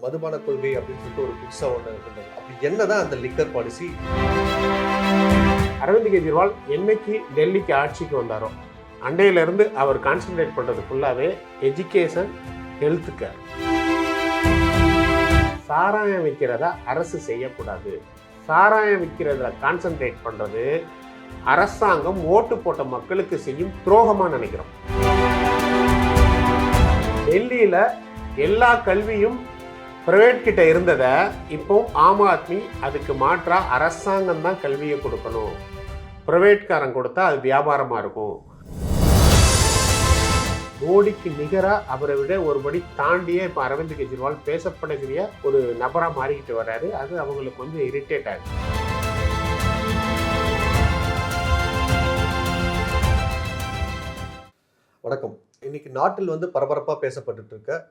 மதுபான கொள்கை அப்படின்னு சொல்லிட்டு ஒரு புதுசா ஒண்ணு கொண்டாங்க. அப்படி என்னதான் அந்த லிக்கர் பாலிசி? அரவிந்த் கெஜ்ரிவால் என்னைக்கு டெல்லிக்கு ஆட்சிக்கு வந்தாரோ அண்டையிலிருந்து அவர் கான்சென்ட்ரேட் பண்ணுறது ஃபுல்லாகவே எஜுகேஷன், ஹெல்த் கேர். சாராயம் விற்கிறத அரசு செய்யக்கூடாது. சாராயம் விற்கிறதுல கான்சென்ட்ரேட் பண்ணுறது அரசாங்கம் ஓட்டு போட்ட மக்களுக்கு செய்யும் துரோகமாக நினைக்கிறோம். டெல்லியில் எல்லா கல்வியும் பிரைவேட் கிட்ட இருந்ததை இப்போ ஆம் ஆத்மி அதுக்கு மாற்றா அரசாங்கம் தான் கல்வியை கொடுக்கணும், பிரைவேட்காரன் கொடுத்தா அது வியாபாரமாக இருக்கும். மோடிக்கு நிகராக அவரை விட ஒருபடி தாண்டியே இப்போ அரவிந்த் கெஜ்ரிவால் பேசப்படக்கூடிய ஒரு நபராக மாறிக்கிட்டு வர்றாரு. அது அவங்களுக்கு கொஞ்சம் இரிட்டேட் ஆகுது. வணக்கம். இன்னைக்கு நாட்டில் பரபரப்பாக பேசப்பட்டு இருக்க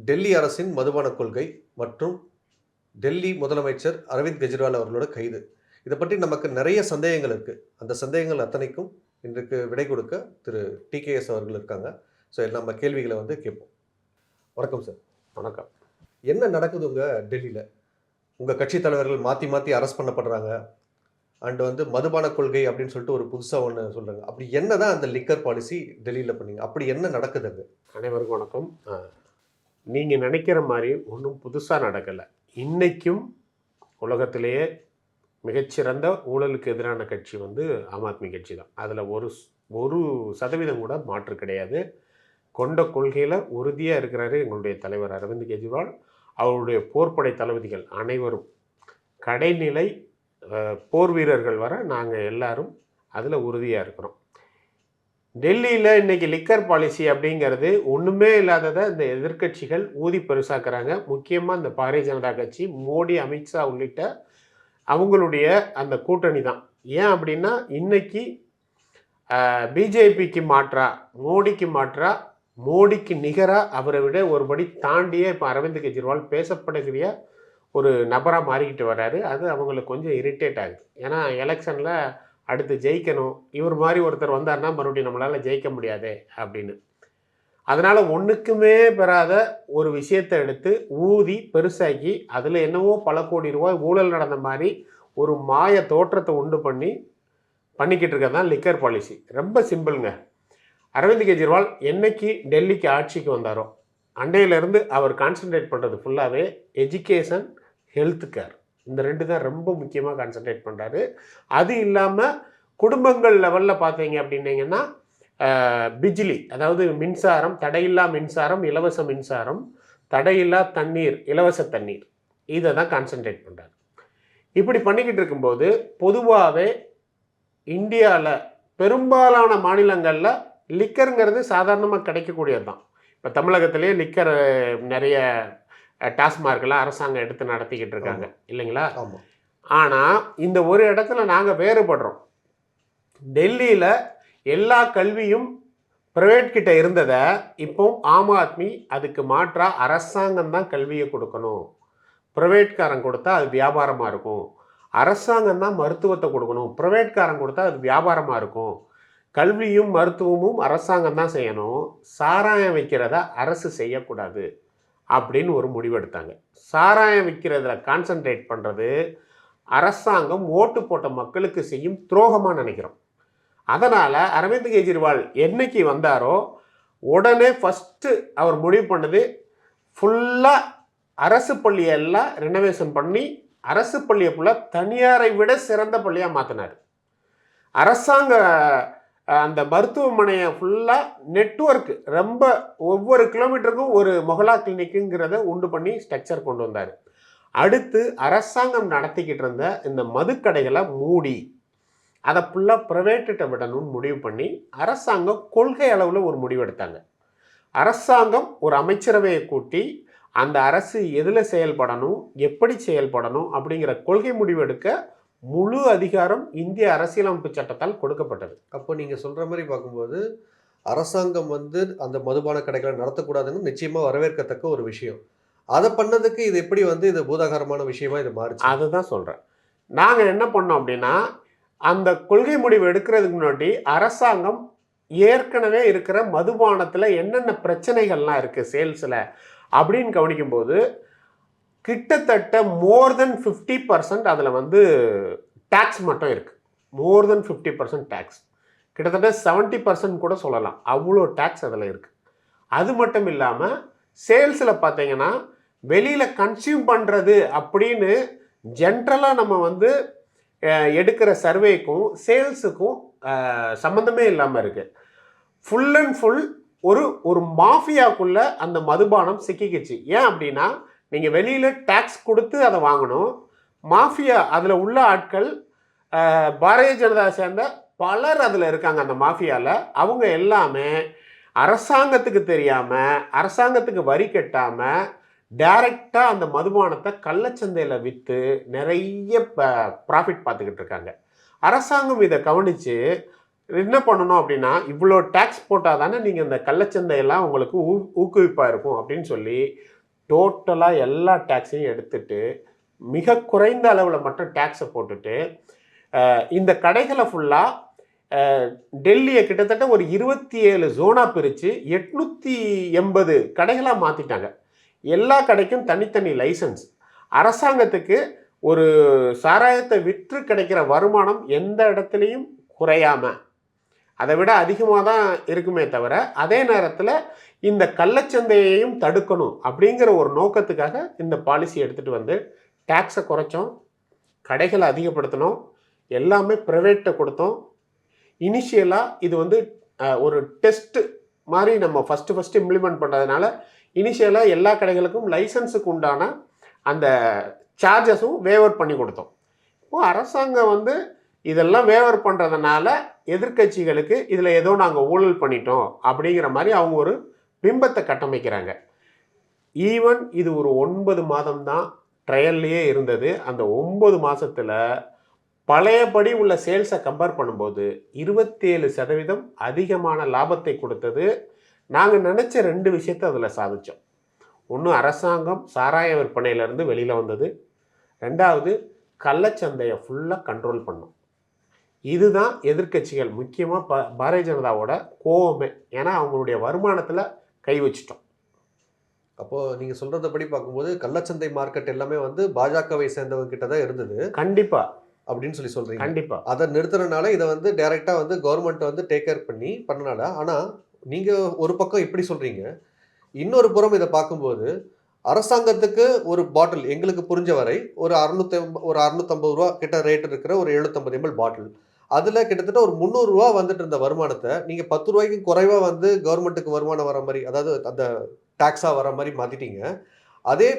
டெல்லி அரசின் மதுபான கொள்கை மற்றும் டெல்லி முதலமைச்சர் அரவிந்த் கெஜ்ரிவால் அவர்களோட கைது, இதை பற்றி நமக்கு நிறைய சந்தேகங்கள் இருக்கு. அந்த சந்தேகங்கள் அத்தனைக்கும் இன்றைக்கு விடை கொடுக்க திரு TKS அவர்கள் இருக்காங்க. ஸோ நம்ம கேள்விகளை கேட்போம். வணக்கம் சார். வணக்கம். என்ன நடக்குது டெல்லியில்? உங்கள் கட்சி தலைவர்கள் மாற்றி மாற்றி அரெஸ்ட் பண்ணப்படுறாங்க. அண்ட் மதுபான கொள்கை அப்படின்னு சொல்லிட்டு ஒரு புதுசாக ஒன்று சொல்கிறாங்க. அப்படி என்னதான் அந்த லிக்கர் பாலிசி டெல்லியில் பண்ணீங்க? அப்படி என்ன நடக்குது அங்கே? அனைவருக்கும் வணக்கம். நீங்கள் நினைக்கிற மாதிரி ஒன்றும் புதுசாக நடக்கலை. இன்றைக்கும் உலகத்திலேயே மிகச்சிறந்த ஊழலுக்கு எதிரான கட்சி ஆம் ஆத்மி கட்சி தான். அதில் ஒரு சதவீதம் கூட மாற்று கிடையாது. கொண்ட கொள்கையில் உறுதியாக இருக்கிறாரு எங்களுடைய தலைவர் அரவிந்த் கெஜ்ரிவால். அவருடைய போர்ப்படை தளபதிகள் அனைவரும், கடைநிலை போர் வீரர்கள் வர நாங்கள் எல்லாரும் அதில் உறுதியாக இருக்கிறோம். டெல்லியில் இன்றைக்கி லிக்கர் பாலிசி அப்படிங்கிறது ஒன்றுமே இல்லாததை இந்த எதிர்க்கட்சிகள் ஊதி பெருசாக்குறாங்க. முக்கியமாக இந்த பாரதிய ஜனதா கட்சி, மோடி, அமித்ஷா உள்ளிட்ட அவங்களுடைய அந்த கூட்டணி தான். ஏன் அப்படின்னா இன்னைக்கு பிஜேபிக்கு மாற்றா, மோடிக்கு மாற்றா, மோடிக்கு நிகராக அவரை விட ஒருபடி தாண்டியே இப்போ அரவிந்த் கெஜ்ரிவால் பேசப்படக்கூடிய ஒரு நபராக மாறிக்கிட்டு வர்றாரு. அது அவங்களுக்கு கொஞ்சம் இரிட்டேட் ஆகுது. ஏன்னா எலெக்ஷனில் அடுத்து ஜெயிக்கணும், இவர் மாதிரி ஒருத்தர் வந்தார்னா மறுபடியும் நம்மளால் ஜெயிக்க முடியாது அப்படின்னு. அதனால் ஒன்றுக்குமே பெறாத ஒரு விஷயத்தை எடுத்து ஊதி பெருசாக்கி அதில் என்னவோ பல கோடி ரூபாய் ஊழல் நடந்த மாதிரி ஒரு மாய தோற்றத்தை உண்டு பண்ணிக்கிட்டு இருக்கிறது தான் லிக்கர் பாலிசி. ரொம்ப சிம்பிளுங்க. அரவிந்த் கெஜ்ரிவால் என்னைக்கு டெல்லிக்கு ஆட்சிக்கு வந்தாரோ அண்டையிலேருந்து அவர் கான்சென்ட்ரேட் பண்ணுறது ஃபுல்லாகவே எஜுகேஷன், ஹெல்த் கேர், இந்த ரெண்டு தான் ரொம்ப முக்கியமாக கான்சென்ட்ரேட் பண்ணுறாரு. அது இல்லாமல் குடும்பங்கள் லெவலில் பார்த்தீங்க அப்படின்னீங்கன்னா பிஜ்லி, அதாவது மின்சாரம், தடையில்லா மின்சாரம், இலவச மின்சாரம், தடையில்லா தண்ணீர், இலவச தண்ணீர், இதை தான் கான்சென்ட்ரேட் பண்ணுறாரு. இப்படி பண்ணிக்கிட்டு இருக்கும்போது பொதுவாகவே இந்தியாவில் பெரும்பாலான மாநிலங்களில் லிக்கருங்கிறது சாதாரணமாக கிடைக்கக்கூடியது தான். இப்போ தமிழகத்திலே லிக்கர் நிறைய டாஸ்மார்க்கெல்லாம் அரசாங்கம் எடுத்து நடத்திக்கிட்டு இருக்காங்க இல்லைங்களா? ஆனால் இந்த ஒரு இடத்துல நாங்கள் வேறுபடுறோம். டெல்லியில் எல்லா கல்வியும் பிரைவேட் கிட்ட இருந்ததை இப்போ ஆம் ஆத்மி அதுக்கு மாற்றா அரசாங்கம் தான் கல்வியை கொடுக்கணும், பிரைவேட்காரன் கொடுத்தா அது வியாபாரமாக இருக்கும், அரசாங்கம் தான் மருத்துவத்தை கொடுக்கணும், பிரைவேட்காரன் கொடுத்தா அது வியாபாரமாக இருக்கும், கல்வியும் மருத்துவமும் அரசாங்கம் தான் செய்யணும், சாராயம் வைக்கிறத அரசு செய்யக்கூடாது அப்படின்னு ஒரு முடிவெடுத்தாங்க. சாராயம் விற்கிறதுல கான்சென்ட்ரேட் பண்ணுறது அரசாங்கம் ஓட்டு போட்ட மக்களுக்கு செய்யும் துரோகமாக நினைக்கிறோம். அதனால் அரவிந்த் கெஜ்ரிவால் என்னைக்கு வந்தாரோ உடனே ஃபஸ்ட்டு அவர் முடிவு பண்ணது ஃபுல்லாக அரசு பள்ளியெல்லாம் ரெனோவேஷன் பண்ணி அரசு பள்ளியை ஃபுல்லாக தனியாரை விட சிறந்த பள்ளியாக மாற்றினார். அரசாங்க அந்த மருத்துவமனையை ஃபுல்லாக நெட்வொர்க் ரொம்ப ஒவ்வொரு கிலோமீட்டருக்கும் ஒரு மொஹலா கிளினிக்குங்கிறத உண்டு பண்ணி ஸ்ட்ரக்சர் கொண்டு வந்தார். அடுத்து அரசாங்கம் நடத்திக்கிட்டு இருந்த இந்த மதுக்கடைகளை மூடி அதை ஃபுல்லாக ப்ரைவேட்டிட்ட விடணும்னு முடிவு பண்ணி அரசாங்கம் கொள்கை அளவில் ஒரு முடிவு எடுத்தாங்க. அரசாங்கம் ஒரு அமைச்சரவையை கூட்டி அந்த அரசு எதில் செயல்படணும், எப்படி செயல்படணும் அப்படிங்கிற கொள்கை முடிவு எடுக்க முழு அதிகாரம் இந்திய அரசியலமைப்பு சட்டத்தால் கொடுக்கப்பட்டது. அப்போ நீங்கள் சொல்கிற மாதிரி பார்க்கும்போது அரசாங்கம் அந்த மதுபான கடைகளை நடத்தக்கூடாதுன்னு நிச்சயமாக வரவேற்கத்தக்க ஒரு விஷயம். அதை பண்ணதுக்கு இது எப்படி இது பூதாகாரமான விஷயமா இது மாறிச்சு? அதுதான் சொல்கிறேன். நாங்கள் என்ன பண்ணோம் அப்படின்னா, அந்த கொள்கை முடிவு எடுக்கிறதுக்கு முன்னாடி அரசாங்கம் ஏற்கனவே இருக்கிற மதுபானத்தில் என்னென்ன பிரச்சனைகள்லாம் இருக்குது சேல்ஸில் அப்படின்னு கவனிக்கும்போது கிட்டத்தட்ட மோர் தென் 50% அதில் வந்து டேக்ஸ் மட்டும் இருக்குது. மோர் தென் 50% டேக்ஸ், கிட்டத்தட்ட 70% கூட சொல்லலாம். அவ்வளோ டேக்ஸ் அதில் இருக்குது. அது மட்டும் இல்லாமல் சேல்ஸில் பார்த்தீங்கன்னா வெளியில் கன்சியூம் பண்ணுறது அப்படின்னு ஜென்ரலாக நம்ம வந்து எடுக்கிற சர்வேக்கும் சேல்ஸுக்கும் சம்மந்தமே இல்லாமல் இருக்குது. ஃபுல் அண்ட் ஃபுல் ஒரு மாஃபியாக்குள்ள அந்த மதுபானம் சிக்கிக்கிச்சு. ஏன் அப்படின்னா நீங்கள் வெளியில் டேக்ஸ் கொடுத்து அதை வாங்கணும். மாஃபியா அதில் உள்ள ஆட்கள் பாரதிய ஜனதா சேர்ந்த பலர் அதில் இருக்காங்க. அந்த மாஃபியாவில் அவங்க எல்லாமே அரசாங்கத்துக்கு தெரியாமல், அரசாங்கத்துக்கு வரி கட்டாமல் டைரெக்டாக அந்த மதுபானத்தை கள்ளச்சந்தையில் விற்று நிறைய ப்ராஃபிட் பார்த்துக்கிட்டு இருக்காங்க. அரசாங்கம் இதை கவனித்து என்ன பண்ணணும் அப்படின்னா, இவ்வளோ டேக்ஸ் போட்டால் தானே நீங்கள் இந்த கள்ளச்சந்தையெல்லாம் உங்களுக்கு ஊக்குவிப்பாக இருக்கும் அப்படின்னு சொல்லி டோட்டலாக எல்லா டேக்ஸையும் எடுத்துட்டு மிக குறைந்த அளவில் மட்டும் டேக்ஸை போட்டுட்டு இந்த கடைகளை ஃபுல்லாக டெல்லியை கிட்டத்தட்ட ஒரு 27 ஜோனாக பிரித்து 880 கடைகளாக மாற்றிட்டாங்க. எல்லா கடைக்கும் தனித்தனி லைசன்ஸ். அரசாங்கத்துக்கு ஒரு சாராயத்தை விற்று கிடைக்கிற வருமானம் எந்த இடத்துலையும் குறையாமல், அதை விட அதிகமாக தான் இருக்குமே தவிர, அதே நேரத்தில் இந்த கள்ளச்சந்தையையும் தடுக்கணும் அப்படிங்கிற ஒரு நோக்கத்துக்காக இந்த பாலிசி எடுத்துகிட்டு வந்து டேக்ஸை குறைச்சோம், கடைகளை அதிகப்படுத்தணும், எல்லாமே ப்ரைவேட்டை கொடுத்தோம். இனிஷியலாக இது வந்து ஒரு டெஸ்ட்டு மாதிரி நம்ம ஃபஸ்ட்டு இம்ப்ளிமெண்ட் பண்ணுறதுனால இனிஷியலாக எல்லா கடைகளுக்கும் லைசன்ஸுக்கு உண்டான அந்த சார்ஜஸும் வேவர் பண்ணி கொடுத்தோம். இப்போது அரசாங்கம் வந்து இதெல்லாம் வேவர் பண்ணுறதுனால எதிர்க்கட்சிகளுக்கு இதில் ஏதோ நாங்கள் ஊழல் பண்ணிட்டோம் அப்படிங்கிற மாதிரி அவங்க ஒரு பிம்பத்தை கட்டமைக்கிறாங்க. ஈவன் இது ஒரு 9 மாதம் தான் ட்ரையல்லையே இருந்தது. அந்த 9 மாதத்தில் பழையபடி உள்ள சேல்ஸை கம்பேர் பண்ணும்போது 27% அதிகமான லாபத்தை கொடுத்தது. நாங்கள் நினச்ச 2 விஷயத்தை அதில் சாதித்தோம். ஒன்று, அரசாங்கம் சாராய விற்பனையிலேருந்து வெளியில் வந்தது. 2வது, கள்ளச்சந்தையை ஃபுல்லாக கண்ட்ரோல் பண்ணோம். இதுதான் எதிர்க்கட்சிகள், முக்கியமாக பாரதிய ஜனதாவோட கோவமே. ஏன்னா அவங்களுடைய வருமானத்தில் கை வச்சிட்டோம். அப்போது நீங்கள் சொல்கிறதபடி பார்க்கும்போது கள்ளச்சந்தை மார்க்கெட் எல்லாமே வந்து பாஜகவை சேர்ந்தவங்க கிட்ட தான் இருந்தது. கண்டிப்பாக அப்படின்னு சொல்கிறீங்க. கண்டிப்பாக அதை நிறுத்துறதுனால இதை வந்து டைரெக்டாக வந்து கவர்மெண்ட் வந்து டேக் கேர் பண்ணி பண்ணனால. ஆனால் நீங்கள் ஒரு பக்கம் இப்படி சொல்கிறீங்க, இன்னொரு புறம் இதை பார்க்கும்போது அரசாங்கத்துக்கு ஒரு பாட்டில் எங்களுக்கு புரிஞ்ச வரை ஒரு 650 ரூபா கிட்ட ரேட் இருக்கிற ஒரு 750 ml பாட்டில், அதில் கிட்டத்தட்ட ஒரு 300 ரூபா வந்துட்டு இருந்த வருமானத்தை நீங்கள் 10 ரூபாய்க்கு குறைவாக வந்து கவர்மெண்ட்டுக்கு வருமானம் வர மாதிரி, அதாவது அந்த டேக்ஸாக வர மாதிரி மாற்றிட்டீங்க. அதே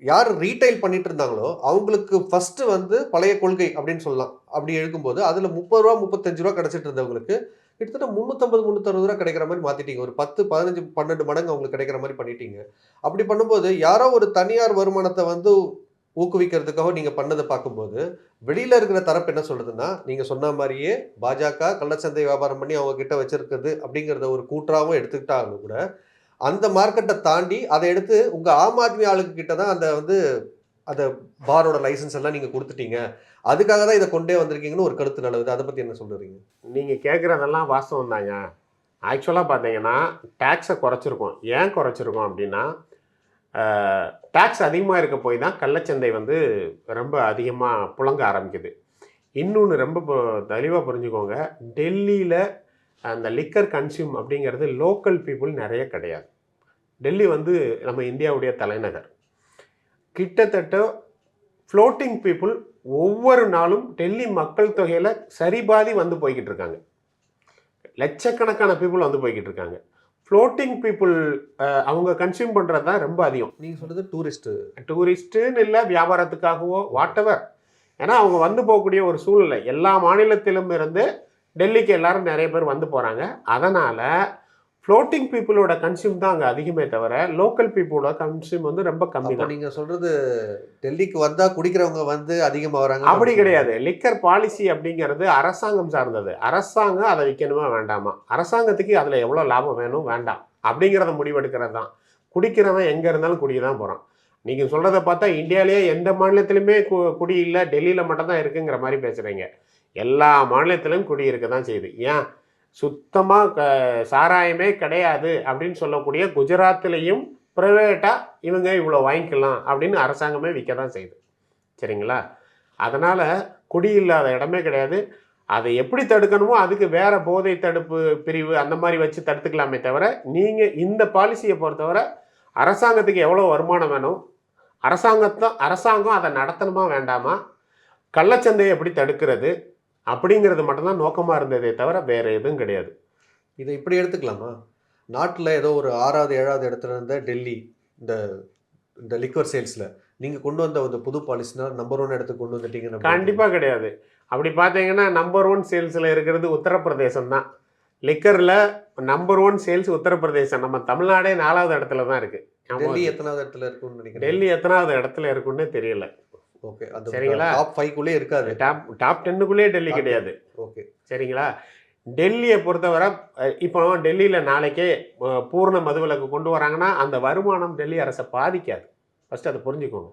யார் ரீட்டைல் பண்ணிட்டு இருந்தாங்களோ அவங்களுக்கு ஃபஸ்ட்டு வந்து பழைய கொள்கை அப்படின்னு சொல்லலாம். அப்படி இருக்கும்போது அதில் 30 ரூபா 35 ரூபா கிடச்சிட்டு இருந்தவங்களுக்கு கிட்டத்தட்ட 350-360 ரூபா கிடைக்கிற மாதிரி மாற்றிட்டீங்க. ஒரு 10, 15, 12 மடங்கு அவங்களுக்கு கிடைக்கிற மாதிரி பண்ணிட்டீங்க. அப்படி பண்ணும்போது யாரோ ஒரு தனியார் வருமானத்தை வந்து ஊக்குவிக்கிறதுக்காக நீங்கள் பண்ணதை பார்க்கும்போது வெளியில் இருக்கிற தரப்பு என்ன சொல்கிறதுன்னா, நீங்கள் சொன்ன மாதிரியே பாஜக கள்ளச்சந்தை வியாபாரம் பண்ணி அவங்க கிட்ட வச்சிருக்குது அப்படிங்கிறத ஒரு கூற்றாகவும் எடுத்துக்கிட்டாலும் கூட அந்த மார்க்கெட்டை தாண்டி அதை எடுத்து உங்கள் ஆம் ஆத்மி ஆளுக்கு கிட்ட தான் அந்த வந்து அந்த பாரோட லைசன்ஸ் எல்லாம் நீங்கள் கொடுத்துட்டீங்க, அதுக்காக தான் இதை கொண்டே வந்திருக்கீங்கன்னு ஒரு கருத்து நல்லது. அதை பற்றி என்ன சொல்கிறீங்க? நீங்கள் கேட்குறதெல்லாம் வாஸ்தவம் தாங்க. ஆக்சுவலாக பார்த்தீங்கன்னா டேக்ஸை குறைச்சிருக்கோம். ஏன் குறைச்சிருக்கோம் அப்படின்னா, டேக்ஸ் அதிகமாக இருக்க போய் தான் கள்ளச்சந்தை வந்து ரொம்ப அதிகமாக புழங்க ஆரம்பிக்குது. இன்னொன்று ரொம்ப தெளிவாக புரிஞ்சுக்கோங்க, டெல்லியில் அந்த லிக்கர் கன்சியூம் அப்படிங்கிறது லோக்கல் பீப்புள் நிறைய கிடையாது. டெல்லி வந்து நம்ம இந்தியாவுடைய தலைநகர். கிட்டத்தட்ட ஃப்ளோட்டிங் பீப்புள் ஒவ்வொரு நாளும் டெல்லி மக்கள் தொகையில் சரிபாதி வந்து போய்கிட்டு இருக்காங்க. லட்சக்கணக்கான பீப்புள் வந்து போய்கிட்டு இருக்காங்க. ஃப்ளோட்டிங் பீப்புள் அவங்க கன்சியூம் பண்ணுறது தான் ரொம்ப அதிகம். நீங்கள் சொல்கிறது டூரிஸ்ட்டுன்னு இல்லை, வியாபாரத்துக்காகவோ வாட்டவர். ஏன்னா அவங்க வந்து போகக்கூடிய ஒரு சூழ்நிலை. எல்லா மாநிலத்திலும் இருந்து டெல்லிக்கு எல்லாரும் நிறைய பேர் வந்து போகிறாங்க. அதனால் ஃப்ளோட்டிங் பீப்புளோட கன்சியூம் தான் அங்கே அதிகமே தவிர லோக்கல் பீப்புளோட கன்சியூம் வந்து ரொம்ப கம்மி தான். நீங்கள் சொல்கிறது டெல்லிக்கு வந்தால் குடிக்கிறவங்க வந்து அதிகமாக வராங்க அப்படி கிடையாது. லிக்கர் பாலிசி அப்படிங்கிறது அரசாங்கம் சார்ந்தது. அரசாங்கம் அதை விற்கணுமா வேண்டாமா, அரசாங்கத்துக்கு அதில் எவ்வளோ லாபம் வேணும் வேண்டாம் அப்படிங்கிறத முடிவெடுக்கிறது தான். குடிக்கிறவன் எங்கே இருந்தாலும் குடிக்க தான் போகிறான். நீங்கள் சொல்கிறத பார்த்தா இந்தியாவிலேயே எந்த மாநிலத்திலுமே குடி இல்லை, டெல்லியில் மட்டும்தான் இருக்குங்கிற மாதிரி பேசுகிறீங்க. எல்லா மாநிலத்திலும் குடி இருக்க தான் செய்யுது. ஏன் சுத்தமாக சாராயமே கிடையாது அப்படின்னு சொல்லக்கூடிய குஜராத்லேயும் ப்ரைவேட்டாக இவங்க இவ்வளோ வாங்கிக்கலாம் அப்படின்னு அரசாங்கமே விற்க தான் செய்யுது. சரிங்களா? அதனால் குடி இல்லாத இடமே கிடையாது. அதை எப்படி தடுக்கணுமோ அதுக்கு வேறு போதை தடுப்பு பிரிவு அந்த மாதிரி வச்சு தடுத்துக்கலாமே தவிர, நீங்கள் இந்த பாலிசியை பொறுத்தவரை அரசாங்கத்துக்கு எவ்வளோ வருமானம் வேணும், அரசாங்கம் அதை நடத்தணுமா வேண்டாமா, கள்ளச்சந்தையை எப்படி தடுக்கிறது அப்படிங்கிறது மட்டும்தான் நோக்கமாக இருந்ததே தவிர வேறு எதுவும் கிடையாது. இதை இப்படி எடுத்துக்கலாமா? நாட்டில் ஏதோ ஒரு 6வது 7வது இடத்துல இருந்த டெல்லி இந்த இந்த லிக்வர் சேல்ஸில் நீங்கள் கொண்டு வந்த ஒரு புது பாலிசினா நம்பர் 1 இடத்துக்கு கொண்டு வந்துட்டீங்கன்னு கண்டிப்பாக கிடையாது. அப்படி பார்த்தீங்கன்னா நம்பர் 1 சேல்ஸில் இருக்கிறது உத்தரப்பிரதேசம் தான். லிக்கரில் நம்பர் 1 சேல்ஸ் உத்தரப்பிரதேசம். நம்ம தமிழ்நாடே 4வது இடத்துல தான் இருக்குது. டெல்லி எத்தனாவது இடத்துல இருக்குன்னு நினைக்கிறேன்? டெல்லி எத்தனாவது இடத்துல இருக்குன்னு தெரியல. ஓகே, அது சரிங்களா? டாப் 5க்குள்ளே இருக்காது. டாப் 10க்குள்ளேயே டெல்லி கிடையாது. ஓகே, சரிங்களா? டெல்லியை பொறுத்தவரை இப்போ டெல்லியில் நாளைக்கே பூர்ண மதுவிலக்கு கொண்டு வராங்கன்னா அந்த வருமானம் டெல்லி அரசை பாதிக்காது. ஃபஸ்ட்டு அதை புரிஞ்சுக்கோங்க.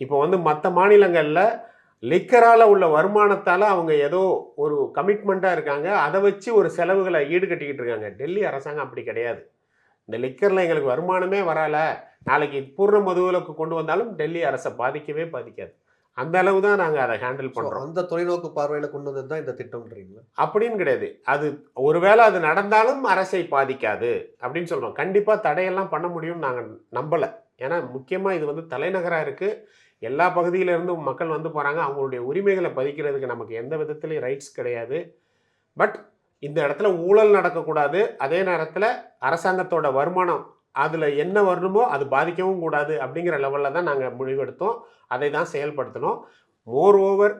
இப்போ மற்ற மாநிலங்களில் லிக்கரால் உள்ள வருமானத்தால் அவங்க ஏதோ ஒரு கமிட்மெண்ட்டாக இருக்காங்க, அதை வச்சு ஒரு செலவுகளை ஈடுகட்டிக்கிட்டு இருக்காங்க. டெல்லி அரசாங்கம் அப்படி கிடையாது. இந்த லிக்கரில் எங்களுக்கு வருமானமே வரலை, நாளைக்கு பூர்ண மதுவிலக்கு கொண்டு வந்தாலும் டெல்லி அரசை பாதிக்கவே பாதிக்காது. அந்த அளவு தான் நாங்கள் அதை ஹேண்டில் பண்ணுறோம். அந்த தொலைநோக்கு பார்வையில் கொண்டு வந்தது தான் இந்த திட்டம்ன்றீங்களா? அப்படின்னு கிடையாது. அது ஒருவேளை அது நடந்தாலும் அரசை பாதிக்காது அப்படின்னு சொல்கிறோம். கண்டிப்பாக தடையெல்லாம் பண்ண முடியும்னு நாங்கள் நம்பலை. ஏன்னா முக்கியமாக இது தலைநகராக இருக்குது. எல்லா பகுதியிலேருந்தும் மக்கள் போகிறாங்க. அவங்களுடைய உரிமைகளை பதிக்கிறதுக்கு நமக்கு எந்த விதத்துலையும் ரைட்ஸ் கிடையாது. பட் இந்த இடத்துல ஊழல் நடக்கக்கூடாது. அதே நேரத்தில் அரசாங்கத்தோட வருமானம் அதில் என்ன வரணுமோ அது பாதிக்கவும் கூடாது அப்படிங்கிற லெவலில் தான் நாங்கள் முடிவெடுத்தோம். அதை தான் செயல்படுத்தணும். மோர் ஓவர்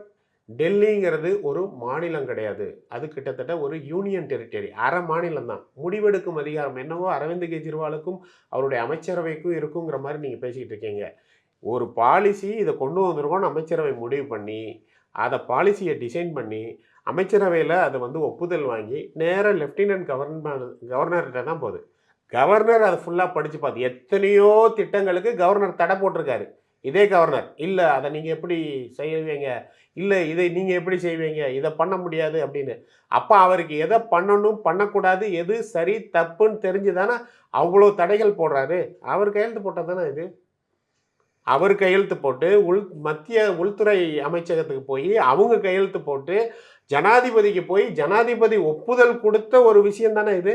டெல்லிங்கிறது ஒரு மாநிலம் கிடையாது. அது கிட்டத்தட்ட ஒரு யூனியன் டெரிட்டரி, அரை மாநிலம் தான். முடிவெடுக்கும் அதிகாரம் என்னவோ அரவிந்த் கெஜ்ரிவாலுக்கும் அவருடைய அமைச்சரவைக்கும் இருக்குங்கிற மாதிரி நீங்கள் பேசிக்கிட்டு இருக்கீங்க. ஒரு பாலிசி இதை கொண்டு வந்திருக்கோன்னு அமைச்சரவை முடிவு பண்ணி அதை பாலிசியை டிசைன் பண்ணி அமைச்சரவையில் அதை ஒப்புதல் வாங்கி நேராக லெஃப்டினன்ட் கவர்னர்கிட்ட தான் போகுது. கவர்னர் அதை ஃபுல்லாக படித்து பார்த்து எத்தனையோ திட்டங்களுக்கு கவர்னர் தடை போட்டிருக்காரு. இதே கவர்னர் இல்லை அதை நீங்கள் எப்படி செய்வீங்க, இல்லை இதை நீங்கள் எப்படி செய்வீங்க, இதை பண்ண முடியாது அப்படின்னு. அப்போ அவருக்கு எதை பண்ணணும் பண்ணக்கூடாது எது சரி தப்புன்னு தெரிஞ்சு தானே அவ்வளோ தடைகள் போடுறாரு. அவர் கையெழுத்து போட்டால் தானே இது. அவர் கையெழுத்து போட்டு மத்திய உள்துறை அமைச்சகத்துக்கு போய் அவங்க கையெழுத்து போட்டு ஜனாதிபதிக்கு போய் ஜனாதிபதி ஒப்புதல் கொடுத்த ஒரு விஷயம் தானே இது.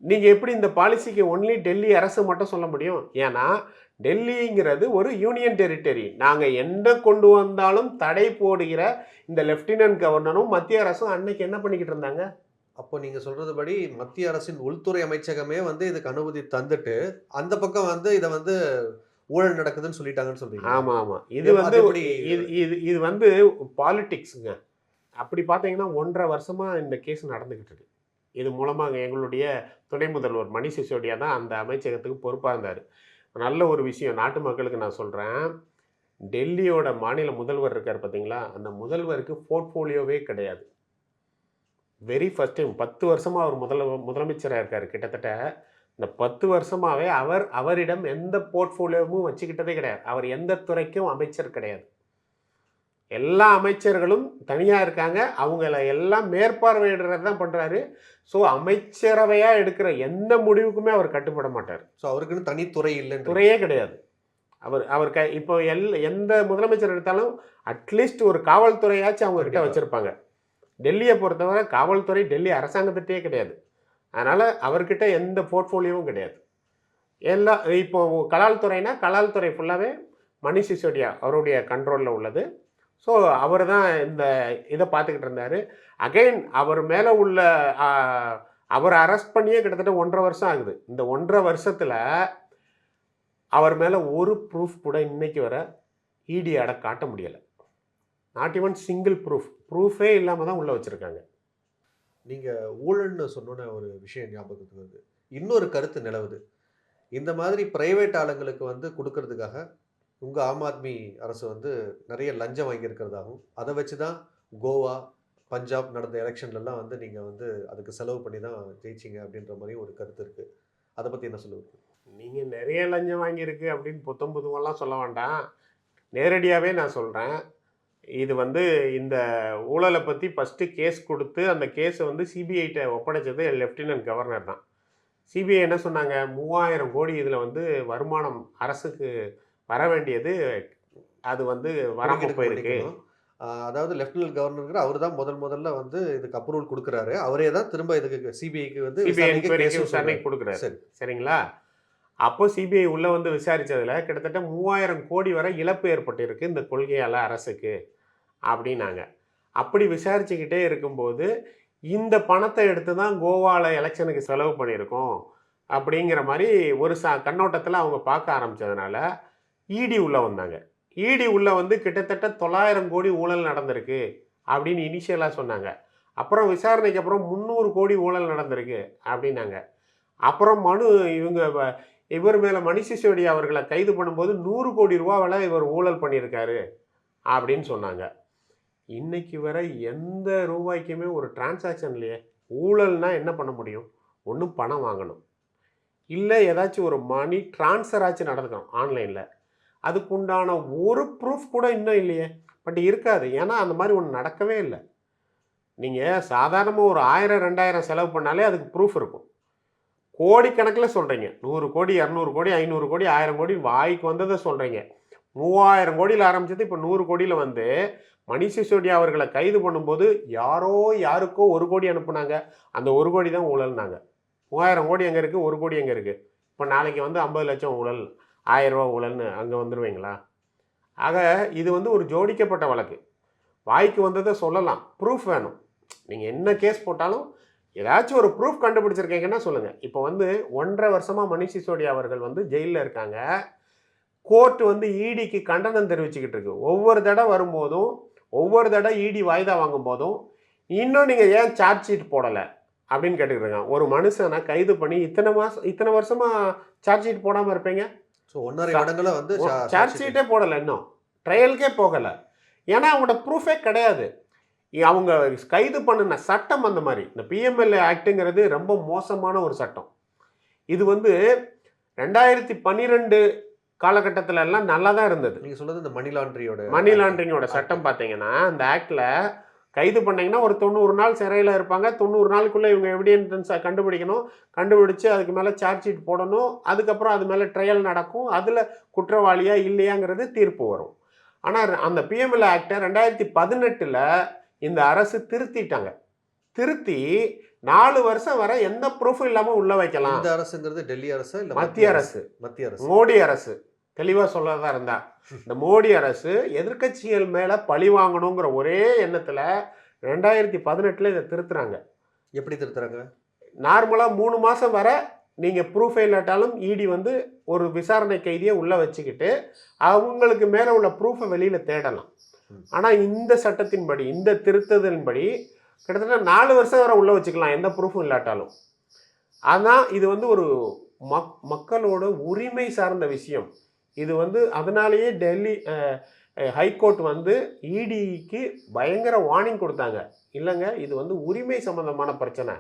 நீங்கள் எப்படி இந்த பாலிசிக்கு ஒன்லி டெல்லி அரசு மட்டும் சொல்ல முடியும்? ஏன்னா டெல்லிங்கிறது ஒரு யூனியன் டெரிட்டரி. நாங்கள் என்ன கொண்டு வந்தாலும் தடை போடுகிற இந்த லெஃப்டினன்ட் கவர்னரும் மத்திய அரசும் அன்னைக்கு என்ன பண்ணிக்கிட்டு இருந்தாங்க? அப்போ நீங்கள் சொல்கிறதுபடி மத்திய அரசின் உள்துறை அமைச்சகமே இதுக்கு அனுமதி தந்துட்டு அந்த பக்கம் இதை ஊழல் நடக்குதுன்னு சொல்லிட்டாங்கன்னு சொல்றீங்க. ஆமாம் ஆமாம். இது பாலிடிக்ஸுங்க. அப்படி பார்த்தீங்கன்னா 1.5 வருஷமாக இந்த கேஸ் நடந்துக்கிட்டு இருக்கு. இது மூலமாக எங்களுடைய துணை முதல்வர் மணிஷ் சிசோடியா தான் அந்த அமைச்சகத்துக்கு பொறுப்பாக இருந்தார். நல்ல ஒரு விஷயம் நாட்டு மக்களுக்கு நான் சொல்கிறேன். டெல்லியோட மாநில முதல்வர் இருக்கார் பார்த்தீங்களா, அந்த முதல்வருக்கு போர்ட்ஃபோலியோவே கிடையாது. வெரி ஃபஸ்ட் டைம் 10 வருஷமாக அவர் முதலமைச்சராக இருக்கார். கிட்டத்தட்ட இந்த 10 வருஷமாகவே அவரிடம் எந்த போர்ட்ஃபோலியோவும் வச்சுக்கிட்டதே கிடையாது. அவர் எந்த துறைக்கும் அமைச்சர் கிடையாது. எல்லா அமைச்சர்களும் தனியாக இருக்காங்க. அவங்கள எல்லாம் மேற்பார்வையிடுறது தான் பண்ணுறாரு. ஸோ அமைச்சரவையாக எடுக்கிற எந்த முடிவுக்குமே அவர் கட்டுப்பட மாட்டார். ஸோ அவருக்குன்னு தனித்துறை இல்லை, துறையே கிடையாது. அவர் இப்போ எந்த முதலமைச்சர் எடுத்தாலும் அட்லீஸ்ட் ஒரு காவல்துறையாச்சும் அவங்கக்கிட்ட வச்சுருப்பாங்க. டெல்லியை பொறுத்தவரை காவல்துறை டெல்லி அரசாங்கத்திட்டே கிடையாது. அதனால் அவர்கிட்ட எந்த போர்ட்ஃபோலியோவும் கிடையாது. இப்போ கலால் துறைனா கலால் துறை ஃபுல்லாகவே மணிஷ் சிசோடியா அவருடைய கண்ட்ரோலில் உள்ளது. ஸோ அவர் தான் இந்த இதை பார்த்துக்கிட்டு இருந்தார். அகைன் அவர் மேலே உள்ள அவரை அரெஸ்ட் பண்ணியே கிட்டத்தட்ட 1.5 வருஷம் ஆகுது. இந்த 1.5 வருஷத்தில் அவர் மேலே ஒரு ப்ரூஃப் கூட இன்னைக்கு வர இடியாட காட்ட முடியலை. நாட் ஈவன் சிங்கிள் ப்ரூஃபே இல்லாமல் தான் உள்ளே வச்சுருக்காங்க. நீங்கள் ஊழல்னு சொன்னோன்னே ஒரு விஷயம் ஞாபகத்துக்கு வருது. இன்னொரு கருத்து நிலவுது. இந்த மாதிரி பிரைவேட் ஆளுங்களுக்கு கொடுக்கறதுக்காக உங்கள் ஆம் ஆத்மி அரசு நிறைய லஞ்சம் வாங்கியிருக்கிறதாகவும் அதை வச்சு தான் கோவா பஞ்சாப் நடந்த எலெக்ஷன்லலாம் நீங்கள் அதுக்கு செலவு பண்ணி தான் ஜெயிச்சிங்க அப்படின்ற மாதிரி ஒரு கருத்து இருக்குது. அதை பற்றி என்ன சொல்லுவது? நீங்கள் நிறைய லஞ்சம் வாங்கியிருக்கு அப்படின்னு பொதுவெல்லாம் சொல்ல வேண்டாம். நேரடியாகவே நான் சொல்கிறேன். இது இந்த ஊழலை பற்றி ஃபஸ்ட்டு கேஸ் கொடுத்து அந்த கேஸை சிபிஐட்ட ஒப்படைச்சது லெஃப்டினன்ட் கவர்னர் தான். சிபிஐ என்ன சொன்னாங்க, 3000 கோடி இதில் வந்து வருமானம் அரசுக்கு வர வேண்டியது அது வந்து வராமல் ஒதுக்கீடுக்கு போயிருக்கு. பண்ணிக்கணும். அதாவது லெப்டினன்ட் கவர்னருங்கிற அவர் தான் முதல்ல வந்து இதுக்கு அப்ரூவல் குடுக்குறாரு. அவரே தான் திரும்ப இதுக்கு சிபிஐக்கு வந்து சிபிஐ விசாரணைக்கு என்கொயரிக்கு கேஸும் சொல்றாரு. விசாரணைக்கு கொடுக்குறாரு. சரி. சரிங்களா? அப்போ சிபிஐ உள்ள வந்து விசாரிச்சதுல கிட்டத்தட்ட 3000 கோடி வரை இழப்பு ஏற்பட்டிருக்கு இந்த கொள்கையால அரசுக்கு அப்படின்னாங்க. அப்படி விசாரிச்சுக்கிட்டே இருக்கும்போது, இந்த பணத்தை எடுத்து தான் கோவால எலெக்ஷனுக்கு செலவு பண்ணியிருக்கோம் அப்படிங்கிற மாரி ஒரு கண்ணோட்டத்துல அவங்க பார்க்க ஆரம்பிச்சதுனால, இடி உள்ள வந்தாங்க. இடி உள்ள வந்து கிட்டத்தட்ட 900 கோடி ஊழல் நடந்திருக்கு அப்படின்னு இனிஷியலா சொன்னாங்க. அப்புறம் விசாரணைக்கு அப்புறம் 300 கோடி ஊழல் நடந்திருக்கு அப்படின்னாங்க. அப்புறம் இவர் மேல மணீஷ் சிசோடியா அவர்கள கைது பண்ணும்போது 100 கோடி ரூபாவுல இவர் ஊழல் பண்ணியிருக்காரு அப்படின்னு சொன்னாங்க. இன்னைக்கு வரை எந்த ரூபாய்க்குமே ஒரு டிரான்சாக்ஷன் இல்லையே. ஊழல்னா என்ன பண்ண முடியும்? ஒண்ணு பணம் வாங்கணும். இல்ல ஏதாச்சும் ஒரு மணி ட்ரான்ஸ்ஃபர் ஆச்சு நடந்துக்கணும் ஆன்லைன்ல. அதுக்குண்டான ஒரு ப்ரூஃப் கூட இன்னும் இல்லையே. பட் இருக்காது. ஏன்னா அந்த மாதிரி ஒண்ணு நடக்கவே இல்ல. நீங்க சாதாரணமா ஒரு 1000, 2000 செலவு பண்ணாலே அதுக்கு ப்ரூஃப் இருக்கும். கோடிக்கணக்கில் சொல்கிறீங்க. 100 கோடி, 200 கோடி, 500 கோடி, 1000 கோடி வாய்க்கு வந்ததை சொல்கிறீங்க. 3000 கோடியில் ஆரம்பிச்சது இப்போ 100 கோடியில் வந்து மணீஷ் சிசோடியா அவர்களை கைது பண்ணும்போது யாருக்கோ 1 கோடி அனுப்புனாங்க. அந்த 1 கோடி தான் ஊழல்னாங்க. 3000 கோடி எங்கே இருக்குது, 1 கோடி எங்கே இருக்குது? இப்போ நாளைக்கு வந்து 50 லட்சம் ஊழல், 1000 ரூபா ஊழல்னு அங்கே வந்துடுவீங்களா? ஆக இது வந்து ஒரு ஜோடிக்கப்பட்ட வழக்கு. வாய்க்கு வந்ததை சொல்லலாம், ப்ரூஃப் வேணும். நீங்கள் என்ன கேஸ் போட்டாலும் ஏதாச்சும் ஒரு ப்ரூஃப் கண்டுபிடிச்சிருக்கீங்கன்னா சொல்லுங்கள். இப்போ வந்து 1.5 வருஷமாக மணீஷ் சிசோடியா அவர்கள் வந்து ஜெயிலில் இருக்காங்க. கோர்ட் வந்து இடிக்கு கண்டனம் தெரிவிச்சுக்கிட்டு இருக்கு. ஒவ்வொரு தடவை வரும்போதும், ஒவ்வொரு தடவை இடி வாய்தா வாங்கும் போதும், இன்னும் நீங்கள் ஏன் சார்ஜ் ஷீட் போடலை அப்படின்னு கேட்டுக்கிட்டு இருக்காங்க. ஒரு மனுஷனை கைது பண்ணி இத்தனை வருஷமா சார்ஜ் ஷீட் போடாமல் இருப்பீங்க. ஸோ 1.5 வருடங்களா வந்து சார்ஜ் ஷீட்டே போடலை, இன்னும் ட்ரையலுக்கே போகலை. ஏன்னா அவங்களோட ப்ரூஃபே கிடையாது. அவங்க கைது பண்ணின சட்டம் அந்த மாதிரி. இந்த பிஎம்எல்ஏ ஆக்டுங்கிறது ரொம்ப மோசமான ஒரு சட்டம். இது வந்து 2012 காலகட்டத்தில் எல்லாம் நல்லா தான் இருந்தது. நீங்க சொல்றது இந்த மணி லாண்டரிங்கோட சட்டம் பார்த்தீங்கன்னா, அந்த ஆக்டில் கைது பண்ணீங்கன்னா ஒரு 90 நாள் சிறையில் இருப்பாங்க. 90 நாளுக்குள்ளே இவங்க எவிடன்ஸை கண்டுபிடிக்கணும். கண்டுபிடிச்சு அதுக்கு மேலே சார்ஜ் ஷீட் போடணும். அதுக்கப்புறம் அது மேலே ட்ரையல் நடக்கும். அதில் குற்றவாளியா இல்லையாங்கிறது தீர்ப்பு வரும். ஆனால் அந்த பிஎம்எல்ஏ ஆக்டை 2018 இந்த அரசு திருத்திட்டாங்க. திருத்தி 4 வருஷம் வரை எந்த ப்ரூஃபும் இல்லாமல் உள்ள வைக்கலாம். இந்த அரசுங்கிறது டெல்லி அரசு இல்ல மத்திய அரசு? மோடி அரசு. தெளிவாக சொல்லதான் இருந்தா, இந்த மோடி அரசு எதிர்க்கட்சிகள் மேலே பழி வாங்கணுங்கிற ஒரே எண்ணத்தில் 2018 இதை திருத்துறாங்க. எப்படி திருத்துறாங்க? நார்மலாக 3 மாதம் வரை நீங்கள் ப்ரூஃபே இல்லாட்டாலும் இடி வந்து ஒரு விசாரணை கைதியை உள்ளே வச்சுக்கிட்டு அவங்களுக்கு மேலே உள்ள ப்ரூஃபை வெளியில் தேடலாம். ஆனால் இந்த சட்டத்தின்படி, இந்த திருத்தத்தின்படி கிட்டத்தட்ட 4 வருஷம் வரை உள்ளே வச்சுக்கலாம் எந்த ப்ரூஃபும் இல்லாட்டாலும். ஆனால் இது வந்து ஒரு மக்களோட உரிமை சார்ந்த விஷயம். இது வந்து அதனாலேயே டெல்லி ஹைகோர்ட் வந்து இடிக்கு பயங்கர வார்னிங் கொடுத்தாங்க. இல்லைங்க, இது வந்து உரிமை சம்பந்தமான பிரச்சனை.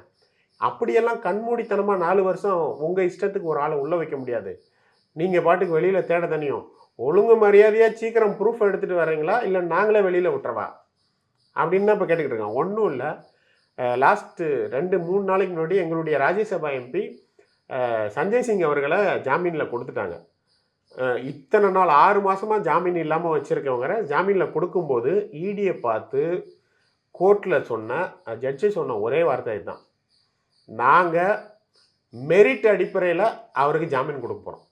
அப்படியெல்லாம் கண்மூடித்தனமாக 4 வருஷம் உங்கள் இஷ்டத்துக்கு ஒரு ஆளை உள்ளே வைக்க முடியாது. நீங்கள் பாட்டுக்கு வெளியில் தேட தனியும். ஒழுங்கு மரியாதையாக சீக்கிரம் ப்ரூஃப் எடுத்துகிட்டு வரீங்களா, இல்லை நாங்களே வெளியில் விட்டுறவா அப்படின்னு தான் இப்போ கேட்டுக்கிட்டு இருக்கோம். ஒன்றும் இல்லை, லாஸ்ட்டு 2-3 நாளைக்கு முன்னாடி எங்களுடைய ராஜ்யசபா எம்பி சஞ்சய் சிங் அவர்களை ஜாமீனில் கொடுத்துட்டாங்க. இத்தனை நாள் 6 மாதமாக ஜாமீன் இல்லாமல் வச்சுருக்கவங்க ஜாமீனில் கொடுக்கும்போது இடியை பார்த்து கோர்ட்டில் ஜட்ஜி சொன்ன ஒரே வார்த்தை இதுதான், நாங்கள் மெரிட் அடிப்படையில் அவருக்கு ஜாமீன் கொடுக்க போகிறோம்.